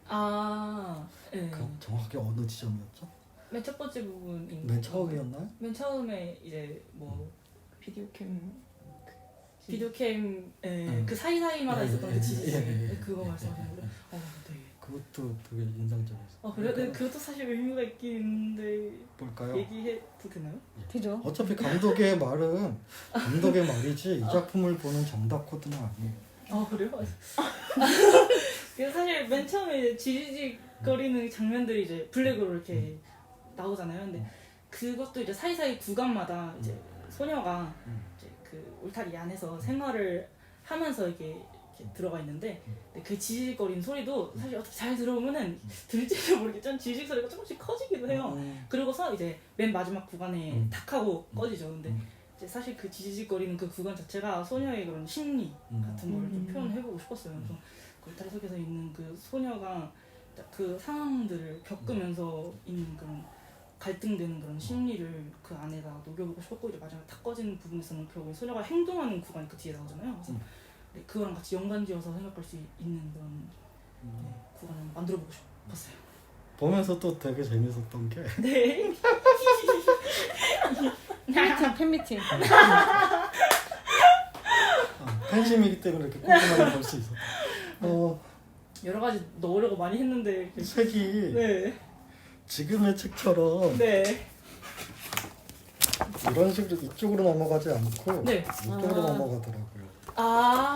Speaker 5: 아. 예.
Speaker 3: 그 정확하게 어느 지점이었죠?
Speaker 5: 맨 첫 번째 부분인.
Speaker 3: 맨 처음이었나요?
Speaker 5: 맨 처음에 이제 뭐
Speaker 4: 비디오캠
Speaker 5: 그 사이사이마다 있었던 그 지지.
Speaker 3: 예.
Speaker 5: 그거 말씀하시는 거죠? 네.
Speaker 3: 그것도 되게 인상적이었어요.
Speaker 5: 그래? 네, 그것도 사실 의미가 있긴 있는데
Speaker 3: 볼까요?
Speaker 5: 얘기해도 되나요?
Speaker 2: 되죠.
Speaker 3: 어차피 감독의 말은 감독의 말이지 이 작품을 보는 정답 코드는 아니에요.
Speaker 5: 그래요? 그래서 사실 맨 처음에 지지직거리는 장면들이 이제 블랙으로 이렇게 나오잖아요. 근데 그것도 이제 사이사이 구간마다 이제 소녀가 이제 그 울타리 안에서 생활을 하면서 이렇게 들어가 있는데 근데 그 지지직거리는 소리도 사실 어떻게 잘 들어보면은 들릴지도 모르겠지만 지지직 소리가 조금씩 커지기도 해요. 그러고서 이제 맨 마지막 구간에 탁 하고 꺼지죠. 근데 이제 사실 그 지지직거리는 그 구간 자체가 소녀의 그런 심리 같은 걸 좀 표현해보고 싶었어요. 그래서 그 울타리 속에서 있는 그 소녀가 그 상황들을 겪으면서 있는 그런 갈등되는 그런 심리를 그 안에다 녹여보고 싶었고 이제 마지막에 탁 꺼지는 부분에서는 결국에 소녀가 행동하는 구간이 그 뒤에 나오잖아요. 그래서 네, 그거랑 같이 연관지어서 생각할 수 있는 그런 구간을 만들어보고 싶었어요.
Speaker 3: 보면서 또 되게 재밌었던 게
Speaker 5: 네.
Speaker 2: 팬미팅.
Speaker 3: 팬심이기 때문에 이렇게 꼼꼼하게 볼 수 있어.
Speaker 5: 여러 가지 넣으려고 많이 했는데
Speaker 3: 색이
Speaker 5: 네.
Speaker 3: 지금의 책처럼
Speaker 5: 네.
Speaker 3: 이런 식으로 이쪽으로 넘어가지 않고
Speaker 5: 네.
Speaker 3: 이쪽으로 넘어가더라고요.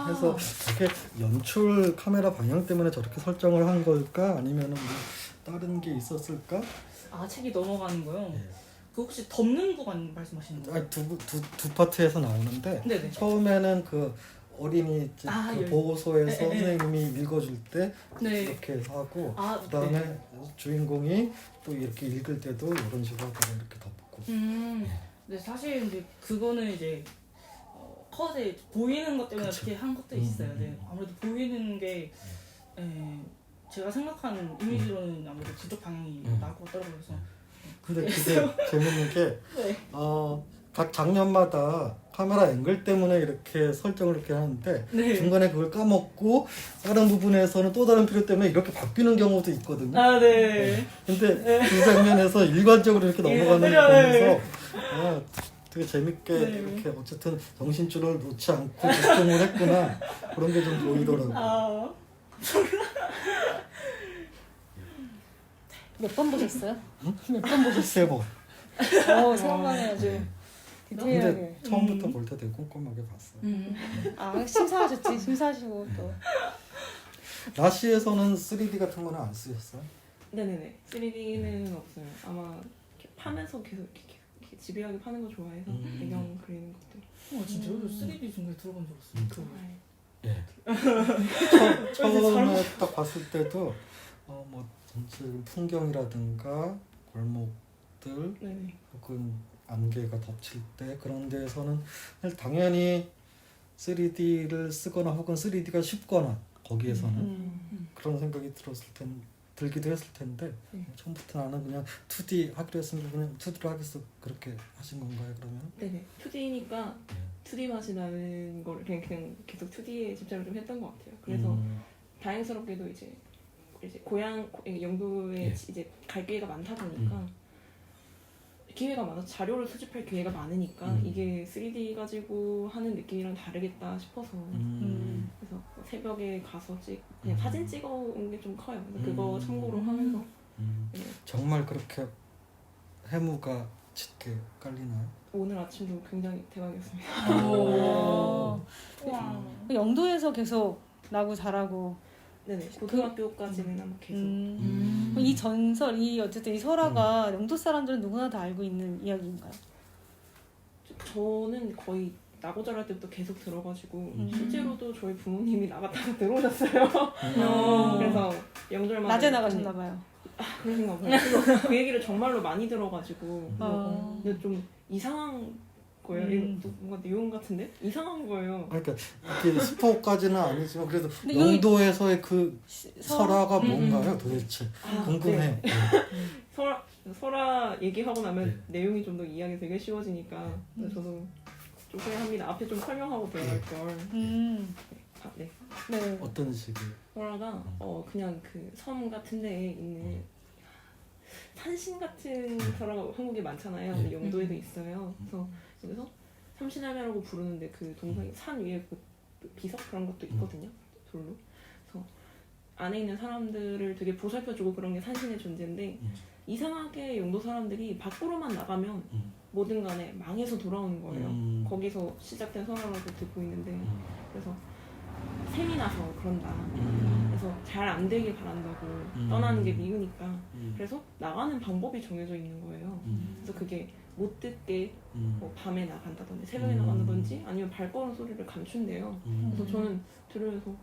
Speaker 5: 그래서
Speaker 3: 그래서 이렇게 연출 카메라 방향 때문에 저렇게 설정을 한 걸까 아니면은 뭐 다른 게 있었을까?
Speaker 5: 책이 넘어가는 거요.
Speaker 3: 예.
Speaker 5: 그 혹시 덮는 구간 말씀하시는 거예요?
Speaker 3: 두 파트에서 나오는데
Speaker 5: 네네.
Speaker 3: 처음에는 그 어린이 그
Speaker 5: 열-
Speaker 3: 보호소에서
Speaker 5: 네, 네.
Speaker 3: 선생님이 읽어줄 때
Speaker 5: 네.
Speaker 3: 이렇게 해서 하고
Speaker 5: 네.
Speaker 3: 그다음에 주인공이 또 이렇게 읽을 때도 이런 식으로 하다가 이렇게 덮고
Speaker 5: 네, 사실 이제 그거는 이제 컷에 보이는 것 때문에
Speaker 3: 그쵸.
Speaker 5: 이렇게 한 것도 있어요. 네. 아무래도 보이는 게 제가 생각하는 이미지로는 아무래도 그쪽 방향이 나을 것 같더라고요. 그래서
Speaker 3: 근데 그게 재밌는 게
Speaker 5: 네.
Speaker 3: 각 장면마다 카메라 앵글 때문에 이렇게 설정을 이렇게 하는데
Speaker 5: 네.
Speaker 3: 중간에 그걸 까먹고 다른 부분에서는 또 다른 필요 때문에 이렇게 바뀌는 경우도 있거든요.
Speaker 5: 네.
Speaker 3: 근데 그 장면에서 일관적으로 이렇게 넘어가는 거
Speaker 5: 네.
Speaker 3: 보면서 되게 재밌게
Speaker 5: 네.
Speaker 3: 이렇게 어쨌든 정신줄을 놓지 않고 집중을 했구나 그런 게 좀 보이더라고요.
Speaker 2: 몇 번 보셨어요?
Speaker 3: 몇 번 보셨어요? 뭐.
Speaker 2: 생각나네 아주 디테일하게.
Speaker 3: 근데 처음부터 볼 때 되게 꼼꼼하게 봤어요.
Speaker 2: 심사하셨지. 심사하시고 또.
Speaker 3: 라시에서는 3D 같은 거는 안 쓰셨어요?
Speaker 4: 네네네. 3D는 없어요. 아마 이렇게 파면서 계속 이렇게 집요하게 파는 거 좋아해서 배경 그리는 것들.
Speaker 5: 진짜요? 3D 중간에 들어본 적 없어요.
Speaker 3: 예. 처음에 딱 봤을 때도 뭐 전체 풍경이라든가 골목들
Speaker 4: 네네.
Speaker 3: 혹은 안개가 덮칠 때 그런 데에서는 당연히 3D를 쓰거나 혹은 3D가 쉽거나 거기에서는 그런 생각이 들었을 들기도 했을 텐데 처음부터 나는 그냥 2D 하기로 했으면 그냥 2D로 하겠어 그렇게 하신 건가요 그러면?
Speaker 4: 네네. 2D니까 2D 맛이 나는 걸 그냥 계속 2D에 집착을 좀 했던 것 같아요. 그래서 다행스럽게도 이제 영도에 이제 갈 기회가 많다 보니까 기회가 많아서 자료를 수집할 기회가 많으니까 이게 3D 가지고 하는 느낌이랑 다르겠다 싶어서 그래서 새벽에 가서 그냥 사진 찍어 온 게 좀 커요. 그래서 그거 참고로 하면서 네.
Speaker 3: 정말 그렇게 해무가 짙게 깔리나요?
Speaker 4: 오늘 아침도 굉장히 대박이었습니다.
Speaker 5: 우와.
Speaker 2: 영도에서 계속 나고 자라고.
Speaker 4: 네네. 고등학교까지는 아마 계속.
Speaker 2: 이 전설, 어쨌든 이 설화가 영도 사람들은 누구나 다 알고 있는 이야기인가요?
Speaker 4: 저는 거의 나고 자랄 때부터 계속 들어가지고 실제로도 저희 부모님이 나갔다가 들어오셨어요. 그래서 영절만
Speaker 2: 낮에 나가셨나 봐요.
Speaker 4: 그러신가 봐요. 그래서 그 얘기를 정말로 많이 들어가지고 근데 좀 이상한 거예요. 이거 또 뭔가 내용 같은데? 이상한 거예요.
Speaker 3: 그러니까 이게 스포까지는 아니지만 그래도
Speaker 2: 근데
Speaker 3: 영도에서의 그 설화가 뭔가요 도대체? 궁금해요.
Speaker 4: 네. 설화 얘기하고 나면 내용이 좀 더 이해하기 되게 쉬워지니까 저도 좀 후회합니다. 앞에 좀 설명하고 들어갈 걸. 네.
Speaker 2: 네.
Speaker 3: 어떤 식이에요?
Speaker 4: 설화가 그냥 그 섬 같은 데에 있는 산신 같은 설화가 한국에 많잖아요. 근데 영도에도 있어요. 그래서 여기서 삼신할매라고 부르는데 그 동상이 산 위에 그 비석 그런 것도 있거든요. 돌로. 그래서 안에 있는 사람들을 되게 보살펴주고 그런 게 산신의 존재인데 이상하게 영도 사람들이 밖으로만 나가면 뭐든 간에 망해서 돌아오는 거예요. 거기서 시작된 설화라고 듣고 있는데 그래서 셈이 나서 그런다. 그래서 잘 안 되길 바란다고 떠나는 게 미우니까 그래서 나가는 방법이 정해져 있는 거예요. 그래서 그게 못 듣게 뭐 밤에 나간다든지 새벽에 나간다든지 아니면 발걸음 소리를 감춘대요. 그래서 저는 들으면서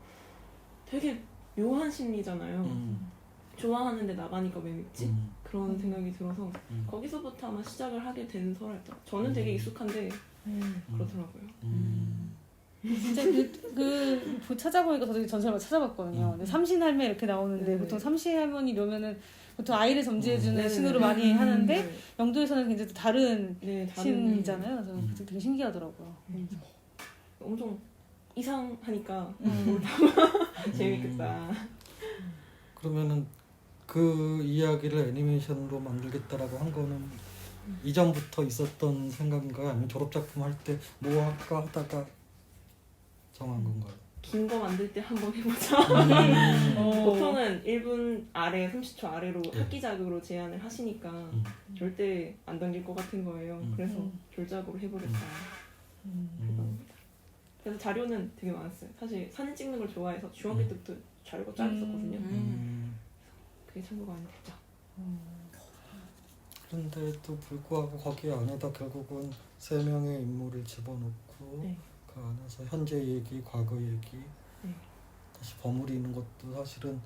Speaker 4: 되게 묘한 심리잖아요. 좋아하는데 나가니까 왜 밉지? 그런 생각이 들어서 거기서부터 아마 시작을 하게 된 설화였죠. 저는 되게 익숙한데 그렇더라고요.
Speaker 2: 진짜 찾아보니까 저도 전설만 찾아봤거든요. 근데 삼신할매 이렇게 나오는데
Speaker 4: 네네.
Speaker 2: 보통 삼신할머니 이러면은 보통 아이를 점지해주는
Speaker 4: 네네.
Speaker 2: 신으로 많이 하는데
Speaker 4: 네.
Speaker 2: 영도에서는 굉장히 또 다른
Speaker 4: 네,
Speaker 2: 신이잖아요. 그래서 되게 신기하더라고요.
Speaker 4: 엄청 이상하니까 재밌겠다.
Speaker 3: 그러면은 그 이야기를 애니메이션으로 만들겠다라고 한 거는 이전부터 있었던 생각인가요? 아니면 졸업작품 할 때 뭐 할까 하다가 정한 건가요?
Speaker 4: 긴 거 만들 때 한번 해보자. 보통은 1분 아래, 30초 아래로 학기 자극으로 제안을 하시니까 절대 안 당길 것 같은 거예요. 그래서 졸작으로 해보겠다. 그래서 자료는 되게 많았어요. 사실 사진 찍는 걸 좋아해서 중학교 때부터 자료가 쫙 있었거든요. 그게 참고가 안 됐죠.
Speaker 3: 그런데도 불구하고 거기 안에다 결국은 3명의 인물을 집어넣고
Speaker 4: 네.
Speaker 3: 그 안에서 현재 얘기, 과거 얘기
Speaker 4: 네.
Speaker 3: 다시 버무리는 것도 사실은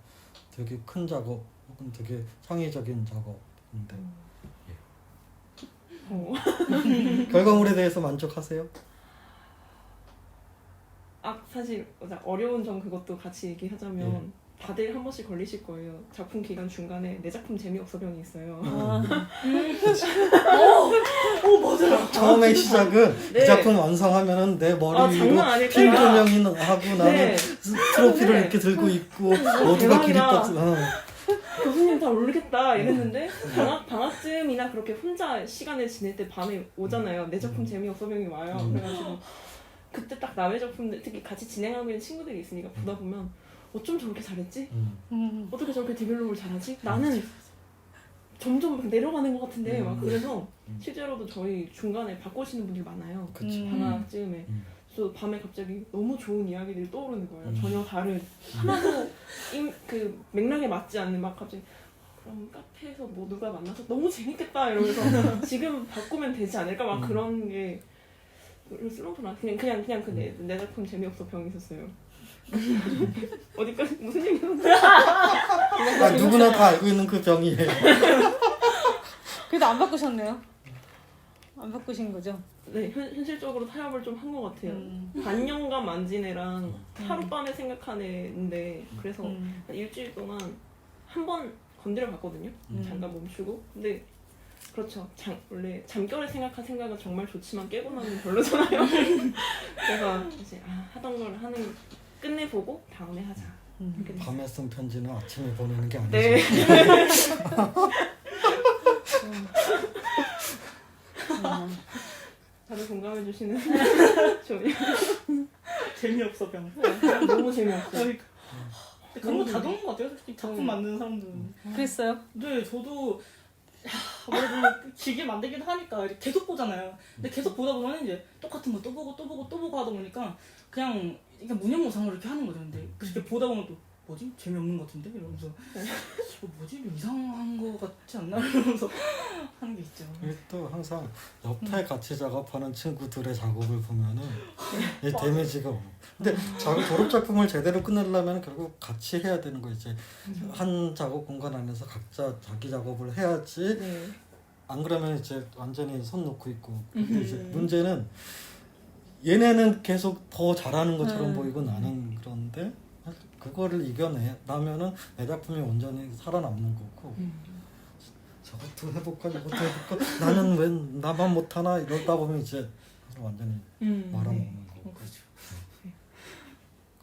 Speaker 3: 되게 큰 작업 혹은 되게 창의적인 작업인데 결과물에 대해서 만족하세요?
Speaker 4: 사실 어려운 점 그것도 같이 얘기하자면 다들 한 번씩 걸리실 거예요. 작품 기간 중간에 내 작품 재미없어 병이 있어요.
Speaker 5: 맞아요.
Speaker 3: 처음에 시작은
Speaker 4: 네.
Speaker 3: 그 작품 완성하면은 내 머리 위로
Speaker 4: 장난 아닐
Speaker 3: 핀
Speaker 4: 거야.
Speaker 3: 조명이 하고 나는
Speaker 4: 네.
Speaker 3: 트로피를
Speaker 4: 네.
Speaker 3: 이렇게 들고 있고 모두가
Speaker 4: 대박이다.
Speaker 3: 기립박수
Speaker 4: 교수님 다 모르겠다 이랬는데 방학쯤이나 그렇게 혼자 시간을 지낼 때 밤에 오잖아요. 내 작품 재미없어 병이 와요. 그래가지고 그때 딱 남의 작품들 특히 같이 진행하고 있는 친구들이 있으니까 보다 보면 어쩜 저렇게 잘했지? 어떻게 저렇게 디벨롭을 잘하지? 나는 점점 막 내려가는 것 같은데 막 그래서 실제로도 저희 중간에 바꾸시는 분들이 많아요. 방학쯤에 그래서 밤에 갑자기 너무 좋은 이야기들이 떠오르는 거예요. 전혀 다른 하나도 그 맥락에 맞지 않는 막 갑자기 그럼 카페에서 뭐 누가 만나서 너무 재밌겠다 이러면서 지금 바꾸면 되지 않을까 막 그런 게 슬럼프나 그냥 내 작품 재미없어 병이 있었어요. 어디까지 무슨 얘기였는데?
Speaker 3: 누구나 다 알고 있는 그 병이에요.
Speaker 2: 그래도 안 바꾸셨네요. 안 바꾸신 거죠?
Speaker 4: 네, 현실적으로 타협을 좀 한 것 같아요. 반년간 만진 애랑 하룻밤에 생각한 애인데 그래서 일주일 동안 한 번 건드려 봤거든요. 잠깐 멈추고. 근데 그렇죠. 원래 잠결에 생각한 생각은 정말 좋지만 깨고 나면 별로잖아요. 그래서 이제 하던 걸 끝내보고 다음에 하자. 이렇게 됐어요.
Speaker 3: 밤에 쓴 편지는 아침에 보내는 게 아니지.
Speaker 4: 네. 다들 공감해 주시는 좋네요.
Speaker 5: 재미없어 병.
Speaker 4: 너무 재미없어요.
Speaker 5: 그러니까. 그런 거 다 도는 것 같아요. 솔직히 작품 만드는 사람들은.
Speaker 2: 그랬어요?
Speaker 5: 네, 저도 아무래도 길게 만들기도 하니까 이렇게 계속 보잖아요. 근데 계속 보다 보면 이제 똑같은 거 또 보고 하다 보니까 그냥 무념무상으로 이렇게 하는 거죠. 근데 그렇게 보다 보면 또 뭐지? 재미없는 것 같은데? 이러면서 뭐지? 이상한 거 같지 않나? 이러면서 하는 게 있죠.
Speaker 3: 그리고 또 항상 옆에 같이 작업하는 친구들의 작업을 보면은 이 데미지가 오고. 근데 졸업 작품을 제대로 끝내려면 결국 같이 해야 되는 거 이제 한 작업 공간 안에서 각자 자기 작업을 해야지.
Speaker 4: 네.
Speaker 3: 안 그러면 이제 완전히 손 놓고 있고. 근데 이제 문제는 얘네는 계속 더 잘하는 것처럼 보이고 나는 그런데 그거를 이겨내면은 내 작품이 온전히 살아남는 거고. 저것도 해볼까 저것도 해볼까 나는 왜 나만 못하나 이러다 보면 이제 완전히 말아먹는 거고.
Speaker 5: 그렇죠.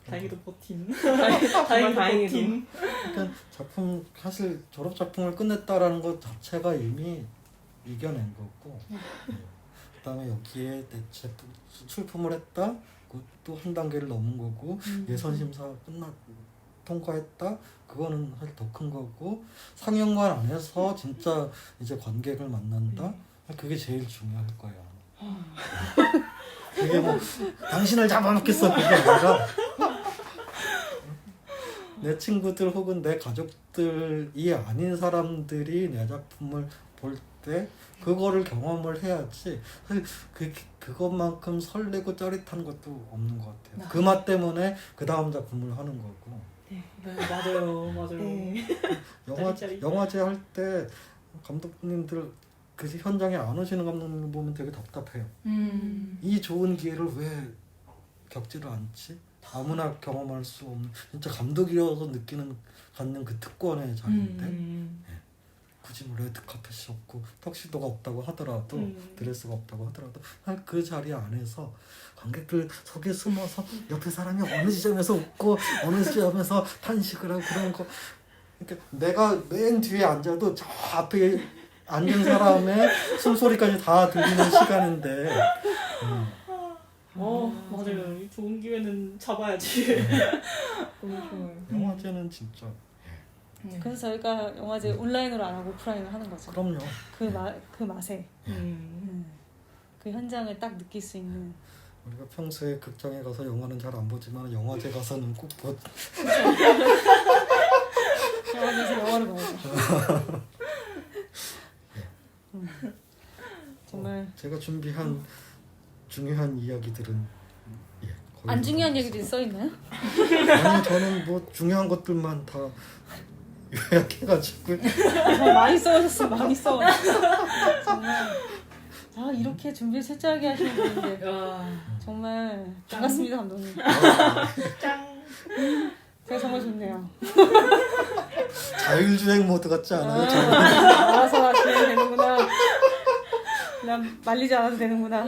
Speaker 5: 다행히도 버틴.
Speaker 4: 정말 다행히도.
Speaker 3: 그러니까 작품 사실 졸업 작품을 끝냈다라는 것 자체가 이미 이겨낸 거고. 그다음에 여기에 내 제품 출품을 했다. 그것도 한 단계를 넘은 거고 예선 심사 통과했다. 그거는 사실 더 큰 거고 상영관 안에서 진짜 이제 관객을 만난다. 그게 제일 중요할 거예요. 그게 뭐 당신을 잡아먹겠어 그게 아니라 내 친구들 혹은 내 가족들이 아닌 사람들이 내 작품을 볼 때 그거를 경험을 해야지 사실 그것만큼 설레고 짜릿한 것도 없는 것 같아요. 그 맛 때문에 그 다음 작품을 하는 거고.
Speaker 5: 네, 맞아요.
Speaker 4: 네.
Speaker 3: 영화제 할 때 감독님들 그 현장에 안 오시는 감독님 보면 되게 답답해요. 이 좋은 기회를 왜 겪지를 않지? 아무나 경험할 수 없는 진짜 감독이어서 갖는 그 특권의 자리인데 굳이 뭐 레드카펫이 없고 턱시도가 없다고 하더라도 드레스가 없다고 하더라도 그 자리 안에서 관객들 속에 숨어서 옆에 사람이 어느 지점에서 웃고 어느 지점에서 탄식을 하고 그런 거 그러니까 내가 맨 뒤에 앉아도 저 앞에 앉은 사람의 숨소리까지 다 들리는 시간인데
Speaker 5: 맞아요. 이 좋은 기회는 잡아야지.
Speaker 4: 너무 좋아요.
Speaker 3: 영화제는 진짜
Speaker 2: 그래서 저희가 영화제 온라인으로 안 하고 오프라인으로 하는 거죠.
Speaker 3: 그럼요.
Speaker 2: 그 맛에 그 현장을 딱 느낄 수 있는.
Speaker 3: 우리가 평소에 극장에 가서 영화는 잘 안 보지만 영화제 가서는 꼭
Speaker 2: 영화제에서 영화를 봐야죠. 정말
Speaker 3: 제가 준비한 중요한 이야기들은 거의
Speaker 2: 안 중요한 얘기들이 써 있나요?
Speaker 3: 아니 저는 뭐 중요한 것들만 다 요약해가지고
Speaker 2: 많이 써오셨어요. 많이 써. 정말 이렇게 준비를 철저하게 하시는 분인데 정말 반갑습니다 감독님.
Speaker 5: 짱.
Speaker 2: 제가 정말 좋네요.
Speaker 3: 자율주행 모드 같지 않아요?
Speaker 2: 알아서 하시면 되는구나. 그냥 말리지 않아도 되는구나.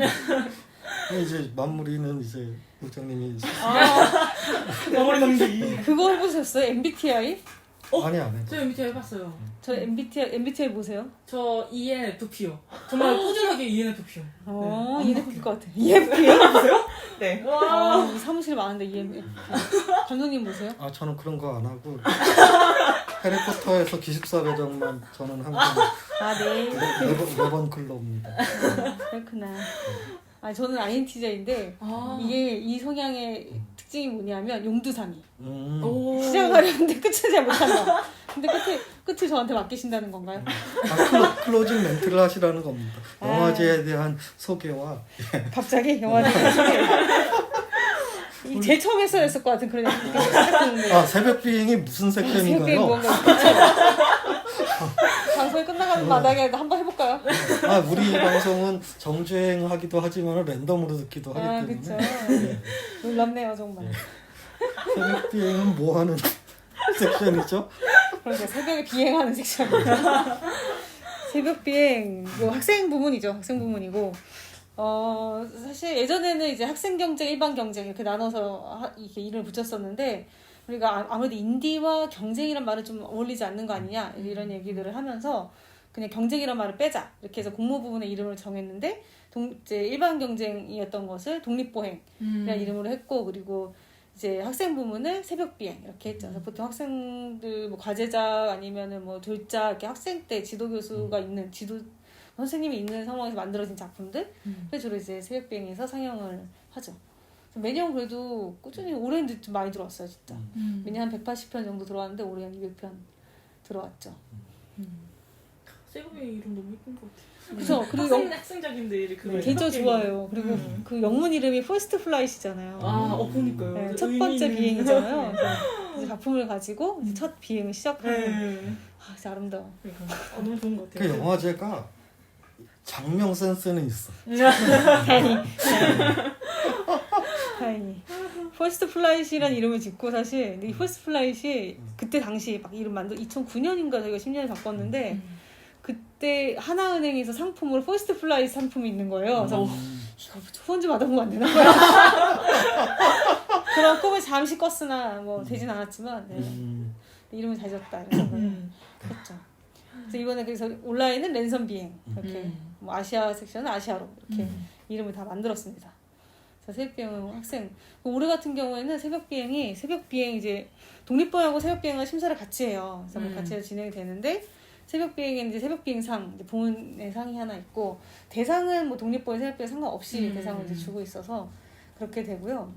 Speaker 3: 이제 마무리는 이제 국장님이
Speaker 5: 마무리 넘기.
Speaker 2: 그거 해보셨어요? MBTI?
Speaker 3: 아니 안 해.
Speaker 5: 저 MBTI 해봤어요.
Speaker 2: 저 MBTI 보세요.
Speaker 5: 저 ENFP요. 정말 꾸준하게 ENFP요.
Speaker 2: ENFP일 것 같아. ENFP요?
Speaker 5: 보세요?
Speaker 4: 네.
Speaker 2: 와, 사무실 많은데 ENFP. 감독님 보세요?
Speaker 3: 아 저는 그런 거 안 하고 해리포터에서 기숙사 배정만 저는 한 번
Speaker 2: 네.
Speaker 3: 매번 글러옵니다.
Speaker 2: 그렇구나. 저는 INTJ인데 이게 이 성향의 특징이 뭐냐면 용두삼이. 시작을 하는데 끝을 잘 못한다. 근데 끝을 저한테 맡기신다는 건가요?
Speaker 3: 클로징 멘트를 하시라는 겁니다. 영화제에 대한 소개와
Speaker 2: 갑자기 영화제 소개. 제일 처음 했어야 했을 것 같은 그런 느낌이 시작했는데.
Speaker 3: 새벽 비행이 무슨 색감인가요?
Speaker 2: 새벽 비행 뭔가 그쵸? 방송이 끝나가는 마당에 한번 해볼까요?
Speaker 3: 우리 방송은 정주행하기도 하지만 랜덤으로 듣기도 하기
Speaker 2: 그쵸.
Speaker 3: 때문에
Speaker 2: 놀랍네요 정말.
Speaker 3: 새벽 비행은 뭐 하는 섹션이죠?
Speaker 2: 그러니까 새벽에 비행하는 섹션입니다. 새벽 비행, 뭐 학생 부문이죠. 학생 부문이고, 사실 예전에는 이제 학생 경쟁, 일반 경쟁 이렇게 나눠서 이렇게 이름을 붙였었는데, 우리가 아무래도 인디와 경쟁이란 말은 좀 어울리지 않는 거 아니냐 이런 얘기들을 하면서 그냥 경쟁이란 말을 빼자 이렇게 해서 공모 부분의 이름을 정했는데 이제 일반 경쟁이었던 것을 독립보행이라는 이름으로 했고 그리고 이제 학생 부문을 새벽 비행 이렇게 했죠. 그래서 보통 학생들 뭐 과제자 아니면은 뭐 졸자 이렇게 학생 때 지도 교수가 있는 선생님이 있는 상황에서 만들어진 작품들 그래서 주로 이제 새벽 비행에서 상영을 하죠. 매년 그래도 꾸준히 올해는 좀 많이 들어왔어요 진짜. 매년 한 180편 정도 들어왔는데 올해 한 200편 들어왔죠.
Speaker 5: 세븐의 이름 너무 예쁜 것 같아요.
Speaker 2: 그래서 그리고
Speaker 5: 학생작인데 그거
Speaker 2: 개인적으로 좋아해요. 그리고 그 영문 이름이 퍼스트 플라이트잖아요.
Speaker 5: 그러니까요.
Speaker 2: 네, 첫 번째 비행이잖아요. 그래서 작품을 가지고 이제 첫 비행을 시작하는. 진짜 아름다워.
Speaker 5: 너무 좋은 것 같아요.
Speaker 3: 그 영화제가 장명 센스는 있어.
Speaker 2: 다행히. 퍼스트 플라이트라는 이름을 짓고 사실 근데 이 퍼스트 플라이트이 그때 당시 막 이름 2009년인가 저희가 10년에 바꿨는데 그때 하나은행에서 상품으로 퍼스트 플라이트 상품이 있는 거예요. 그래서 이거 후원 좀 받아보면 안 되나? 그런 꿈을 잠시 꿨으나 뭐 되진 않았지만 이름을 잘 지었다 이런 생각을 했죠. 그래서 이번에 그래서 온라인은 랜선 비행 이렇게 뭐 아시아 섹션은 아시아로 이렇게 이름을 다 만들었습니다. 그래서 새벽 비행 학생 올해 같은 경우에는 새벽 비행 이제 독립보행하고 새벽 비행과 심사를 같이 해요. 그래서 같이 해서 진행이 되는데 새벽 비행에는 이제 새벽 비행상 이제 부문의 상이 하나 있고 대상은 뭐 독립보행 새벽 비행 상관없이 대상을 이제 주고 있어서 그렇게 되고요.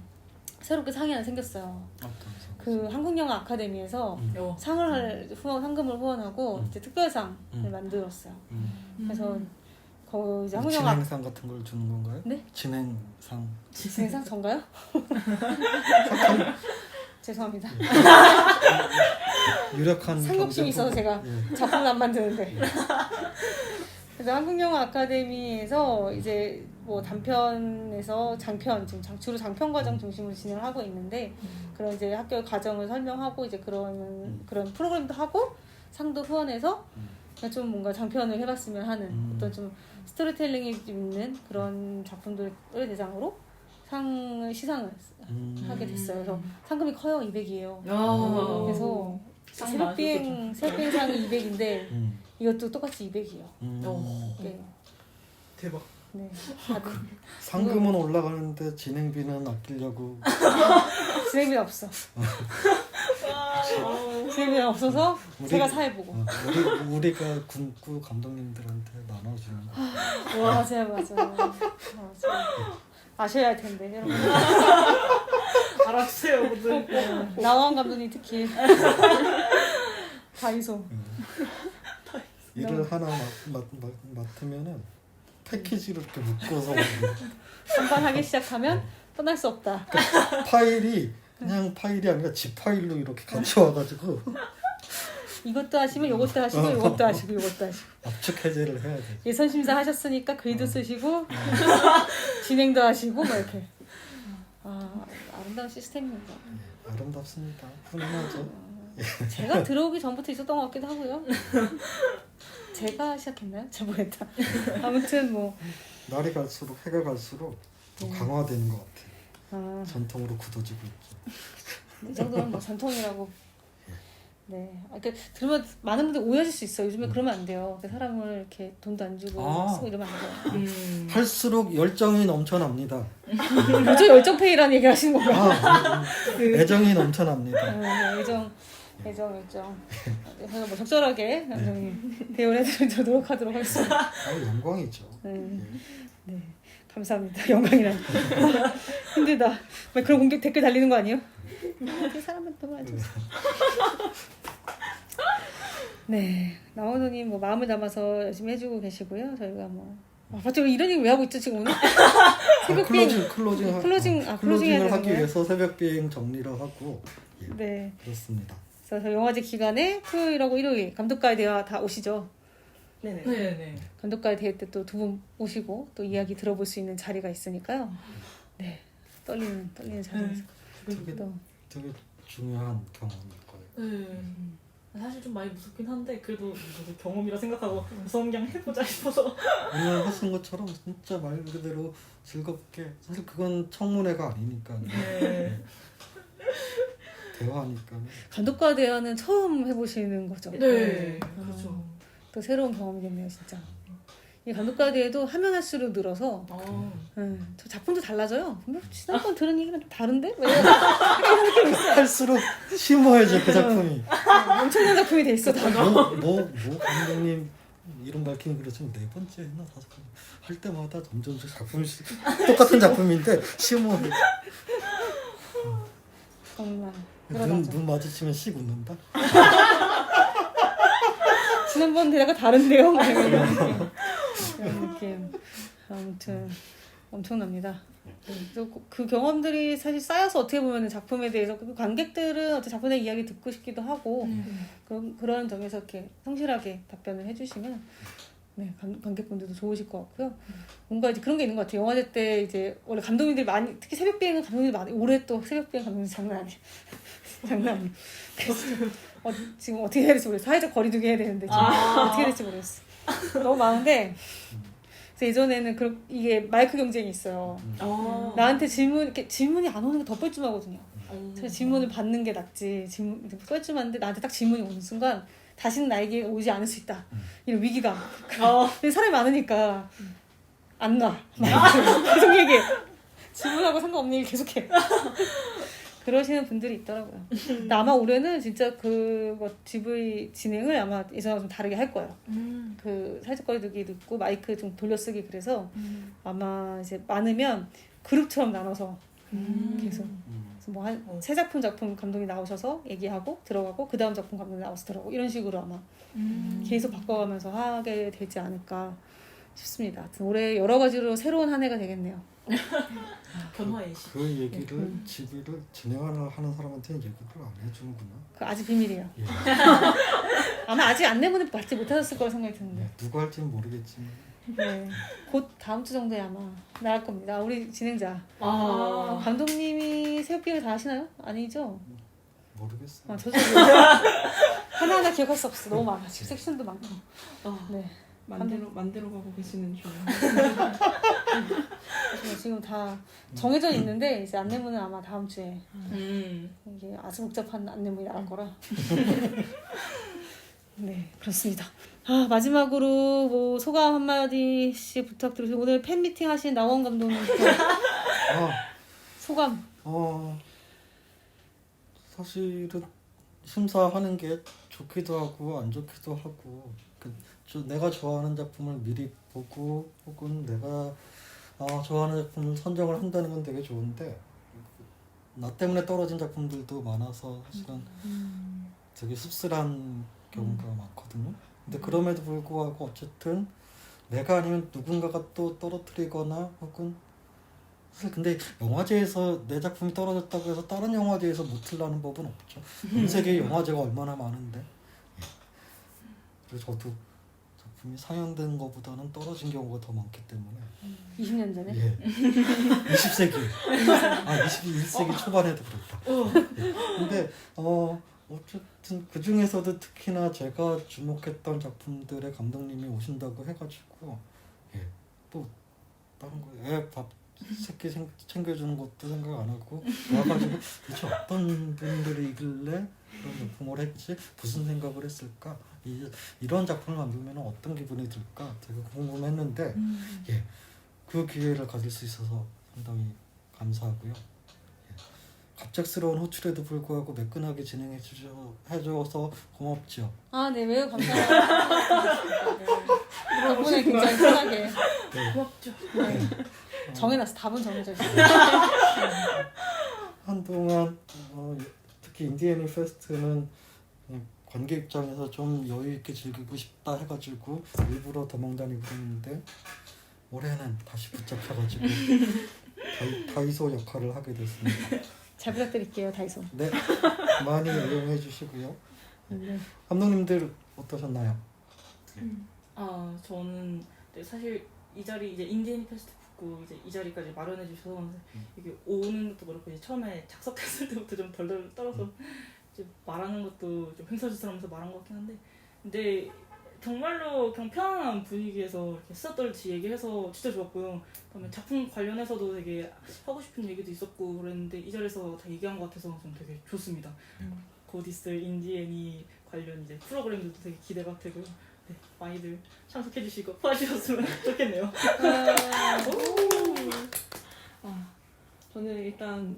Speaker 2: 새롭게 상이 하나 생겼어요. 그 한국영화 아카데미에서 상금을 후원하고 이제 특별상을 만들었어요. 그래서 이제 한국영화
Speaker 3: 진행상 같은 걸 주는 건가요?
Speaker 2: 네? 진행상 전가요? 죄송합니다.
Speaker 3: 유력한
Speaker 2: 상급심이 있어서 제가
Speaker 3: 예.
Speaker 2: 작품을 안 만드는데. 그래서 한국영화 아카데미에서 이제 뭐 단편에서 장편 지금 주로 장편 과정 중심으로 진행을 하고 있는데 그런 이제 학교 과정을 설명하고 이제 그런 프로그램도 하고 상도 후원해서 좀 뭔가 장편을 해봤으면 하는 어떤 좀 스토리텔링이 좀 있는 그런 작품들을 대상으로 시상을 하게 됐어요. 그래서 상금이 커요. 200이에요. 그래서 새벽비행상이 200인데 이것도 똑같이 200이에요. 네.
Speaker 5: 대박.
Speaker 2: 네.
Speaker 3: 상금은 올라가는데 진행비는 아끼려고.
Speaker 2: 진행비는 없어. 진행비는 없어서 제가 사회보고.
Speaker 3: 우리가 군구 감독님들한테 나눠주는 거.
Speaker 2: 맞아요. 아셔야 할 텐데 여러분.
Speaker 5: 알아주세요, 모두.
Speaker 2: 나원 감독님 특히 다이소.
Speaker 3: 일을 하나 맡으면은 패키지를 이렇게 묶어서
Speaker 2: 한번 하기 시작하면 떠날 수 없다.
Speaker 3: 그러니까 파일이 그냥 파일이 아니라 집 파일로 이렇게 같이 와가지고
Speaker 2: 이것도 하시면 이것도 하시고 이것도 하시고 이것도 하시고
Speaker 3: 압축 해제를 해야 돼.
Speaker 2: 예선 심사 하셨으니까 글도 쓰시고 진행도 하시고 막 이렇게 아름다운 시스템입니다.
Speaker 3: 아름답습니다. 훈훈하죠.
Speaker 2: 제가 들어오기 전부터 있었던 것 같기도 하고요. 제가 시작했나요? 잘 모르겠다. 아무튼 뭐
Speaker 3: 날이 갈수록 해가 갈수록 더 강화되는 것 같아요. 전통으로 굳어지고 있죠.
Speaker 2: 이 정도는 뭐 전통이라고. 네. 그러니까 들으면 많은 분들 오해하실 수 있어요. 요즘에 그러면 안 돼요. 사람을 이렇게 돈도 안 주고 쓰고 이러면 안 돼요.
Speaker 3: 할수록 열정이 넘쳐납니다.
Speaker 2: 요즘 열정페이라는 얘기 하시는 건가요?
Speaker 3: 애정이 넘쳐납니다.
Speaker 2: 애정. 그래서 뭐 적절하게 대우를 해드리도록 노력하도록 하겠습니다.
Speaker 3: 영광이죠.
Speaker 2: 네, 감사합니다. 영광이라니. 힘들다. 막 그런 공격 댓글 달리는 거 아니에요? 그 사람은 너무 안 좋았어. 네, 나원호님 뭐 마음을 담아서 열심히 해주고 계시고요. 저희가 뭐 갑자기 이런 얘기 왜 하고 있죠 지금 오늘?
Speaker 3: 클로징을 하기 위해서 새벽 비행 정리를 하고
Speaker 2: 네,
Speaker 3: 그렇습니다.
Speaker 2: 그래서 영화제 기간에 토요일하고 일요일 감독과의 대화 다 오시죠?
Speaker 5: 네네.
Speaker 2: 감독과의 대회 때 또 두 분 오시고 또 이야기 들어볼 수 있는 자리가 있으니까요. 네, 떨리는 자리에서
Speaker 3: 되게 중요한 경험일 거예요.
Speaker 5: 사실 좀 많이 무섭긴 한데 그래도 저도 경험이라 생각하고 우선 그냥 해보자 싶어서.
Speaker 3: 오늘 하신 것처럼 진짜 말 그대로 즐겁게 사실 그건 청문회가 아니니까
Speaker 5: 네.
Speaker 3: 대화니까
Speaker 2: 감독과 대화는 처음 해보시는 거죠?
Speaker 5: 네. 그렇죠.
Speaker 2: 또 새로운 경험이겠네요, 진짜. 이 감독과 대회도 하면 할수록 늘어서 저 작품도 달라져요. 근데 지난번 들은 얘기랑 좀 다른데? 왜?
Speaker 3: 할수록 심오해져 그 작품이.
Speaker 2: 엄청난 작품이 돼 있어. 다.
Speaker 3: 뭐 감독님 이름 밝히는 그렇지만 네 번째 했나 다섯 번째 할 때마다 점점 작품이 똑같은 작품인데 심오해.
Speaker 2: 정말.
Speaker 3: 눈 마주치면 씩 웃는다.
Speaker 2: 지난번 대회가 다른데요? 막 이런 느낌. 이런 느낌. 아무튼 엄청납니다. 그래서 그 경험들이 사실 쌓여서 어떻게 보면 작품에 대해서 그 관객들은 어떤 작품의 이야기 듣고 싶기도 하고 그런 점에서 이렇게 성실하게 답변을 해주시면 네, 관객분들도 좋으실 것 같고요. 뭔가 이제 그런 게 있는 것 같아요. 영화제 때 이제 원래 감독님들이 많이 특히 새벽 비행은 감독님들이 많이 올해 또 새벽 비행 감독님 장난 아니에요. 장난 아니에요. 그래서 지금 어떻게 해야 될지 모르겠어요. 사회적 거리두기 해야 되는데 지금 어떻게 해야 될지 모르겠어요. 너무 많은데 그래서 예전에는 이게 마이크 경쟁이 있어요. 나한테 질문이 안 오는 게 더 뻘쭘하거든요. 그래서 질문을 받는 게 낫지. 뻘쭘한데 나한테 딱 질문이 오는 순간 다시는 나에게 오지 않을 수 있다. 이런 위기감. 근데 사람이 많으니까 안 나. 계속 얘기해. 질문하고 상관없는 얘기 계속해. 그러시는 분들이 있더라고요. 근데 아마 올해는 진짜 GV 진행을 아마 예전과 좀 다르게 할 거예요. 그 사회적 거리두기도 있고 마이크 좀 돌려쓰기 그래서 아마 이제 많으면 그룹처럼 나눠서 계속 뭐 한 세 작품 감독이 나오셔서 얘기하고 들어가고 그 다음 작품 감독이 나와서 들어가고 이런 식으로 아마 계속 바꿔가면서 하게 되지 않을까 싶습니다. 하여튼 올해 여러 가지로 새로운 한 해가 되겠네요.
Speaker 5: 변화의 시.
Speaker 3: 그 얘기를 GV를 진행하는 사람한테는 얘기를 안 해주는구나.
Speaker 2: 그 아직 비밀이에요.
Speaker 3: 예.
Speaker 2: 아마 아직 안내문을 받지 못하셨을 거라 생각이 드는데.
Speaker 3: 네, 누가 할지는 모르겠지만.
Speaker 2: 네, 곧 다음 주 정도에 아마 나갈 겁니다. 우리 진행자 감독님이 새벽비를 다 하시나요? 아니죠?
Speaker 3: 모르겠어요.
Speaker 2: 저도 하나하나 기억할 수 없어. 너무 많아. 지금 섹션도 많고. 네.
Speaker 4: 만들어 가고 계시는 중.
Speaker 2: 지금 다 정해져 있는데 이제 안내문은 아마 다음 주에 이게 아주 복잡한 안내문이 나갈 거라. 네, 그렇습니다. 마지막으로 뭐 소감 한마디씩 부탁드리고 오늘 팬미팅 하신 나원 감독님부터 소감.
Speaker 3: 사실은 심사하는 게 좋기도 하고 안 좋기도 하고 내가 좋아하는 작품을 미리 보고 혹은 내가 좋아하는 작품을 선정을 한다는 건 되게 좋은데 나 때문에 떨어진 작품들도 많아서 사실은 되게 씁쓸한 경우가 많거든요. 근데 그럼에도 불구하고 어쨌든 내가 아니면 누군가가 또 떨어뜨리거나 혹은 사실 근데 영화제에서 내 작품이 떨어졌다고 해서 다른 영화제에서 못 틀라는 법은 없죠. 전 세계 영화제가 얼마나 많은데. 그래서 저도 작품이 상영된 것보다는 떨어진 경우가 더 많기 때문에
Speaker 2: 20년 전에?
Speaker 3: 예. 20세기 21세기 초반에도 그렇다. 예. 근데 어쨌든 그 중에서도 특히나 제가 주목했던 작품들의 감독님이 오신다고 해가지고 또 다른 거 밥 새끼 챙겨주는 것도 생각 안 하고 와가지고 도대체 어떤 분들이길래 그런 작품을 했지 무슨 생각을 했을까 이런 작품을 만들면 어떤 기분이 들까 되게 궁금했는데 그 기회를 가질 수 있어서 상당히 감사하고요. 갑작스러운 호출에도 불구하고 매끈하게 해줘서 고맙죠.
Speaker 2: 네, 매우 감사합니다. 덕분에 굉장히 편하게.
Speaker 5: 고맙죠.
Speaker 2: 정해놨어. 답은 정해져 있어.
Speaker 3: 한동안 특히 인디애니 페스트는 관객 입장에서 좀 여유 있게 즐기고 싶다 해가지고 일부러 도망 다니고 그랬는데 올해는 다시 붙잡혀가지고 다이소 역할을 하게 됐습니다.
Speaker 2: 잘 부탁드릴게요, 다이소.
Speaker 3: 네, 많이 이용해 주시고요.
Speaker 2: 네.
Speaker 3: 감독님들 어떠셨나요?
Speaker 5: 저는 사실 이 자리 이제 인디애니 페스트 붙고 이제 이 자리까지 마련해 주셔서 이게 오는 것도 그렇고 이제 처음에 작석했을 때부터 좀 덜덜 떨어서 이제 말하는 것도 좀 횡설수설하면서 말한 것 같긴 한데, 근데 정말로 그냥 편안한 분위기에서 이렇게 수다 떨듯이 얘기해서 진짜 좋았고요. 그다음에 작품 관련해서도 되게 하고 싶은 얘기도 있었고 그랬는데 이 자리에서 다 얘기한 것 같아서 좀 되게 좋습니다. 곧 있을 인디애니 관련 이제 프로그램들도 되게 기대가 되고요. 네, 많이들 참석해주시고 봐주셨으면 좋겠네요.
Speaker 4: 저는 일단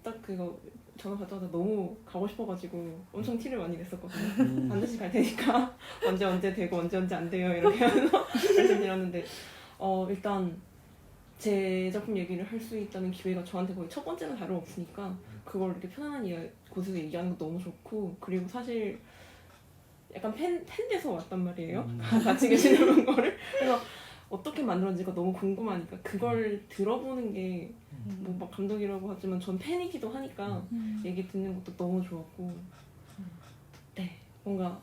Speaker 4: 딱 그거 전화 받자마자 너무 가고 싶어가지고 엄청 티를 많이 냈었거든요. 반드시 갈 테니까 언제 되고 언제 안 돼요 이렇게 하면서 말씀드렸는데 일단 제 작품 얘기를 할 수 있다는 기회가 저한테 거의 첫 번째는 다름없으니까 그걸 이렇게 편안한 곳에서 얘기하는 거 너무 좋고, 그리고 사실 약간 팬 돼서 왔단 말이에요. 같이 계시는 거를. 그래서 어떻게 만들었는지가 너무 궁금하니까 그걸 들어보는 게 뭐 막 감독이라고 하지만 전 팬이기도 하니까 얘기 듣는 것도 너무 좋았고, 네, 뭔가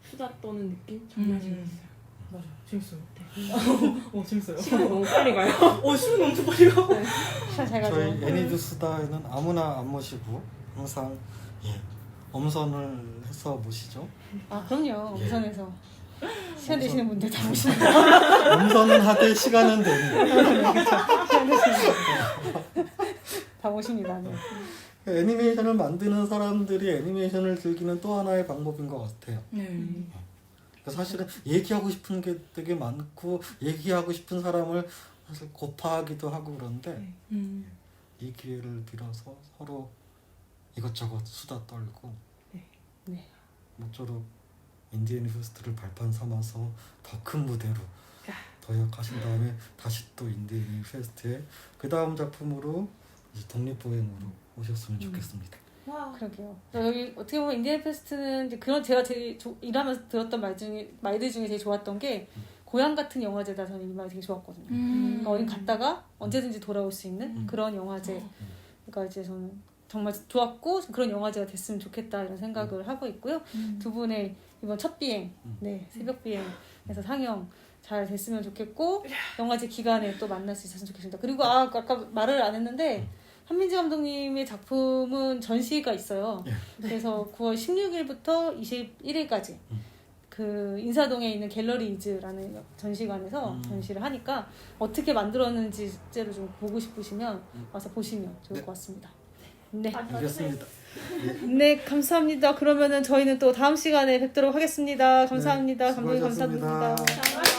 Speaker 4: 수다 떠는 느낌? 정말 재밌었어요.
Speaker 5: 맞아, 재밌어요.
Speaker 4: 네.
Speaker 5: 재밌어요.
Speaker 4: 시간이 너무 빨리 가요.
Speaker 5: 시간 엄청 빨리 가.
Speaker 4: 네.
Speaker 2: 시간 잘 가죠.
Speaker 3: 저희 애니드 수다에는 아무나 안 모시고 항상 엄선을 해서 모시죠.
Speaker 2: 아 그럼요.
Speaker 3: 예.
Speaker 2: 우선에서 시간 되시는 분들 다 모십니다.
Speaker 3: 엄선은 하되 시간은 되는.
Speaker 2: 시간 되시는 분들 다 모십니다. 네.
Speaker 3: 애니메이션을 만드는 사람들이 애니메이션을 즐기는 또 하나의 방법인 것 같아요. 그러니까 사실은 얘기하고 싶은 게 되게 많고 얘기하고 싶은 사람을 사실 고파하기도 하고 그런데 이 기회를 빌어서 서로 이것저것 수다 떨고
Speaker 2: 네.
Speaker 3: 모쪼록 인디애니 페스트를 발판 삼아서 더 큰 무대로 도약하신 다음에 다시 또 인디애니 페스트에 그 다음 작품으로 이제 독립보행으로 오셨으면 좋겠습니다.
Speaker 2: 그러게요. 여기 어떻게 보면 인디애니 페스트는 이제 그런 제가 제일 일하면서 들었던 말들 중에 제일 좋았던 게 고향 같은 영화제다. 저는 이 말이 되게 좋았거든요. 그러니까 어디 갔다가 언제든지 돌아올 수 있는 그런 영화제. 그러니까 이제 저는 정말 좋았고 그런 영화제가 됐으면 좋겠다 이런 생각을 하고 있고요. 두 분의 이번 첫 비행, 새벽 비행에서 상영 잘 됐으면 좋겠고 영화제 기간에 또 만날 수 있었으면 좋겠습니다. 그리고 아까 말을 안 했는데 한민지 감독님의 작품은 전시가 있어요. 그래서 9월 16일부터 21일까지 그 인사동에 있는 갤러리 이즈라는 전시관에서 전시를 하니까 어떻게 만들었는지 실제로 좀 보고 싶으시면 와서 보시면 좋을 것 같습니다. 네.
Speaker 3: 알겠습니다.
Speaker 2: 네, 감사합니다. 그러면은 저희는 또 다음 시간에 뵙도록 하겠습니다. 감사합니다.
Speaker 3: 네,
Speaker 2: 감독님
Speaker 3: 수고하셨습니다.
Speaker 2: 감사드립니다.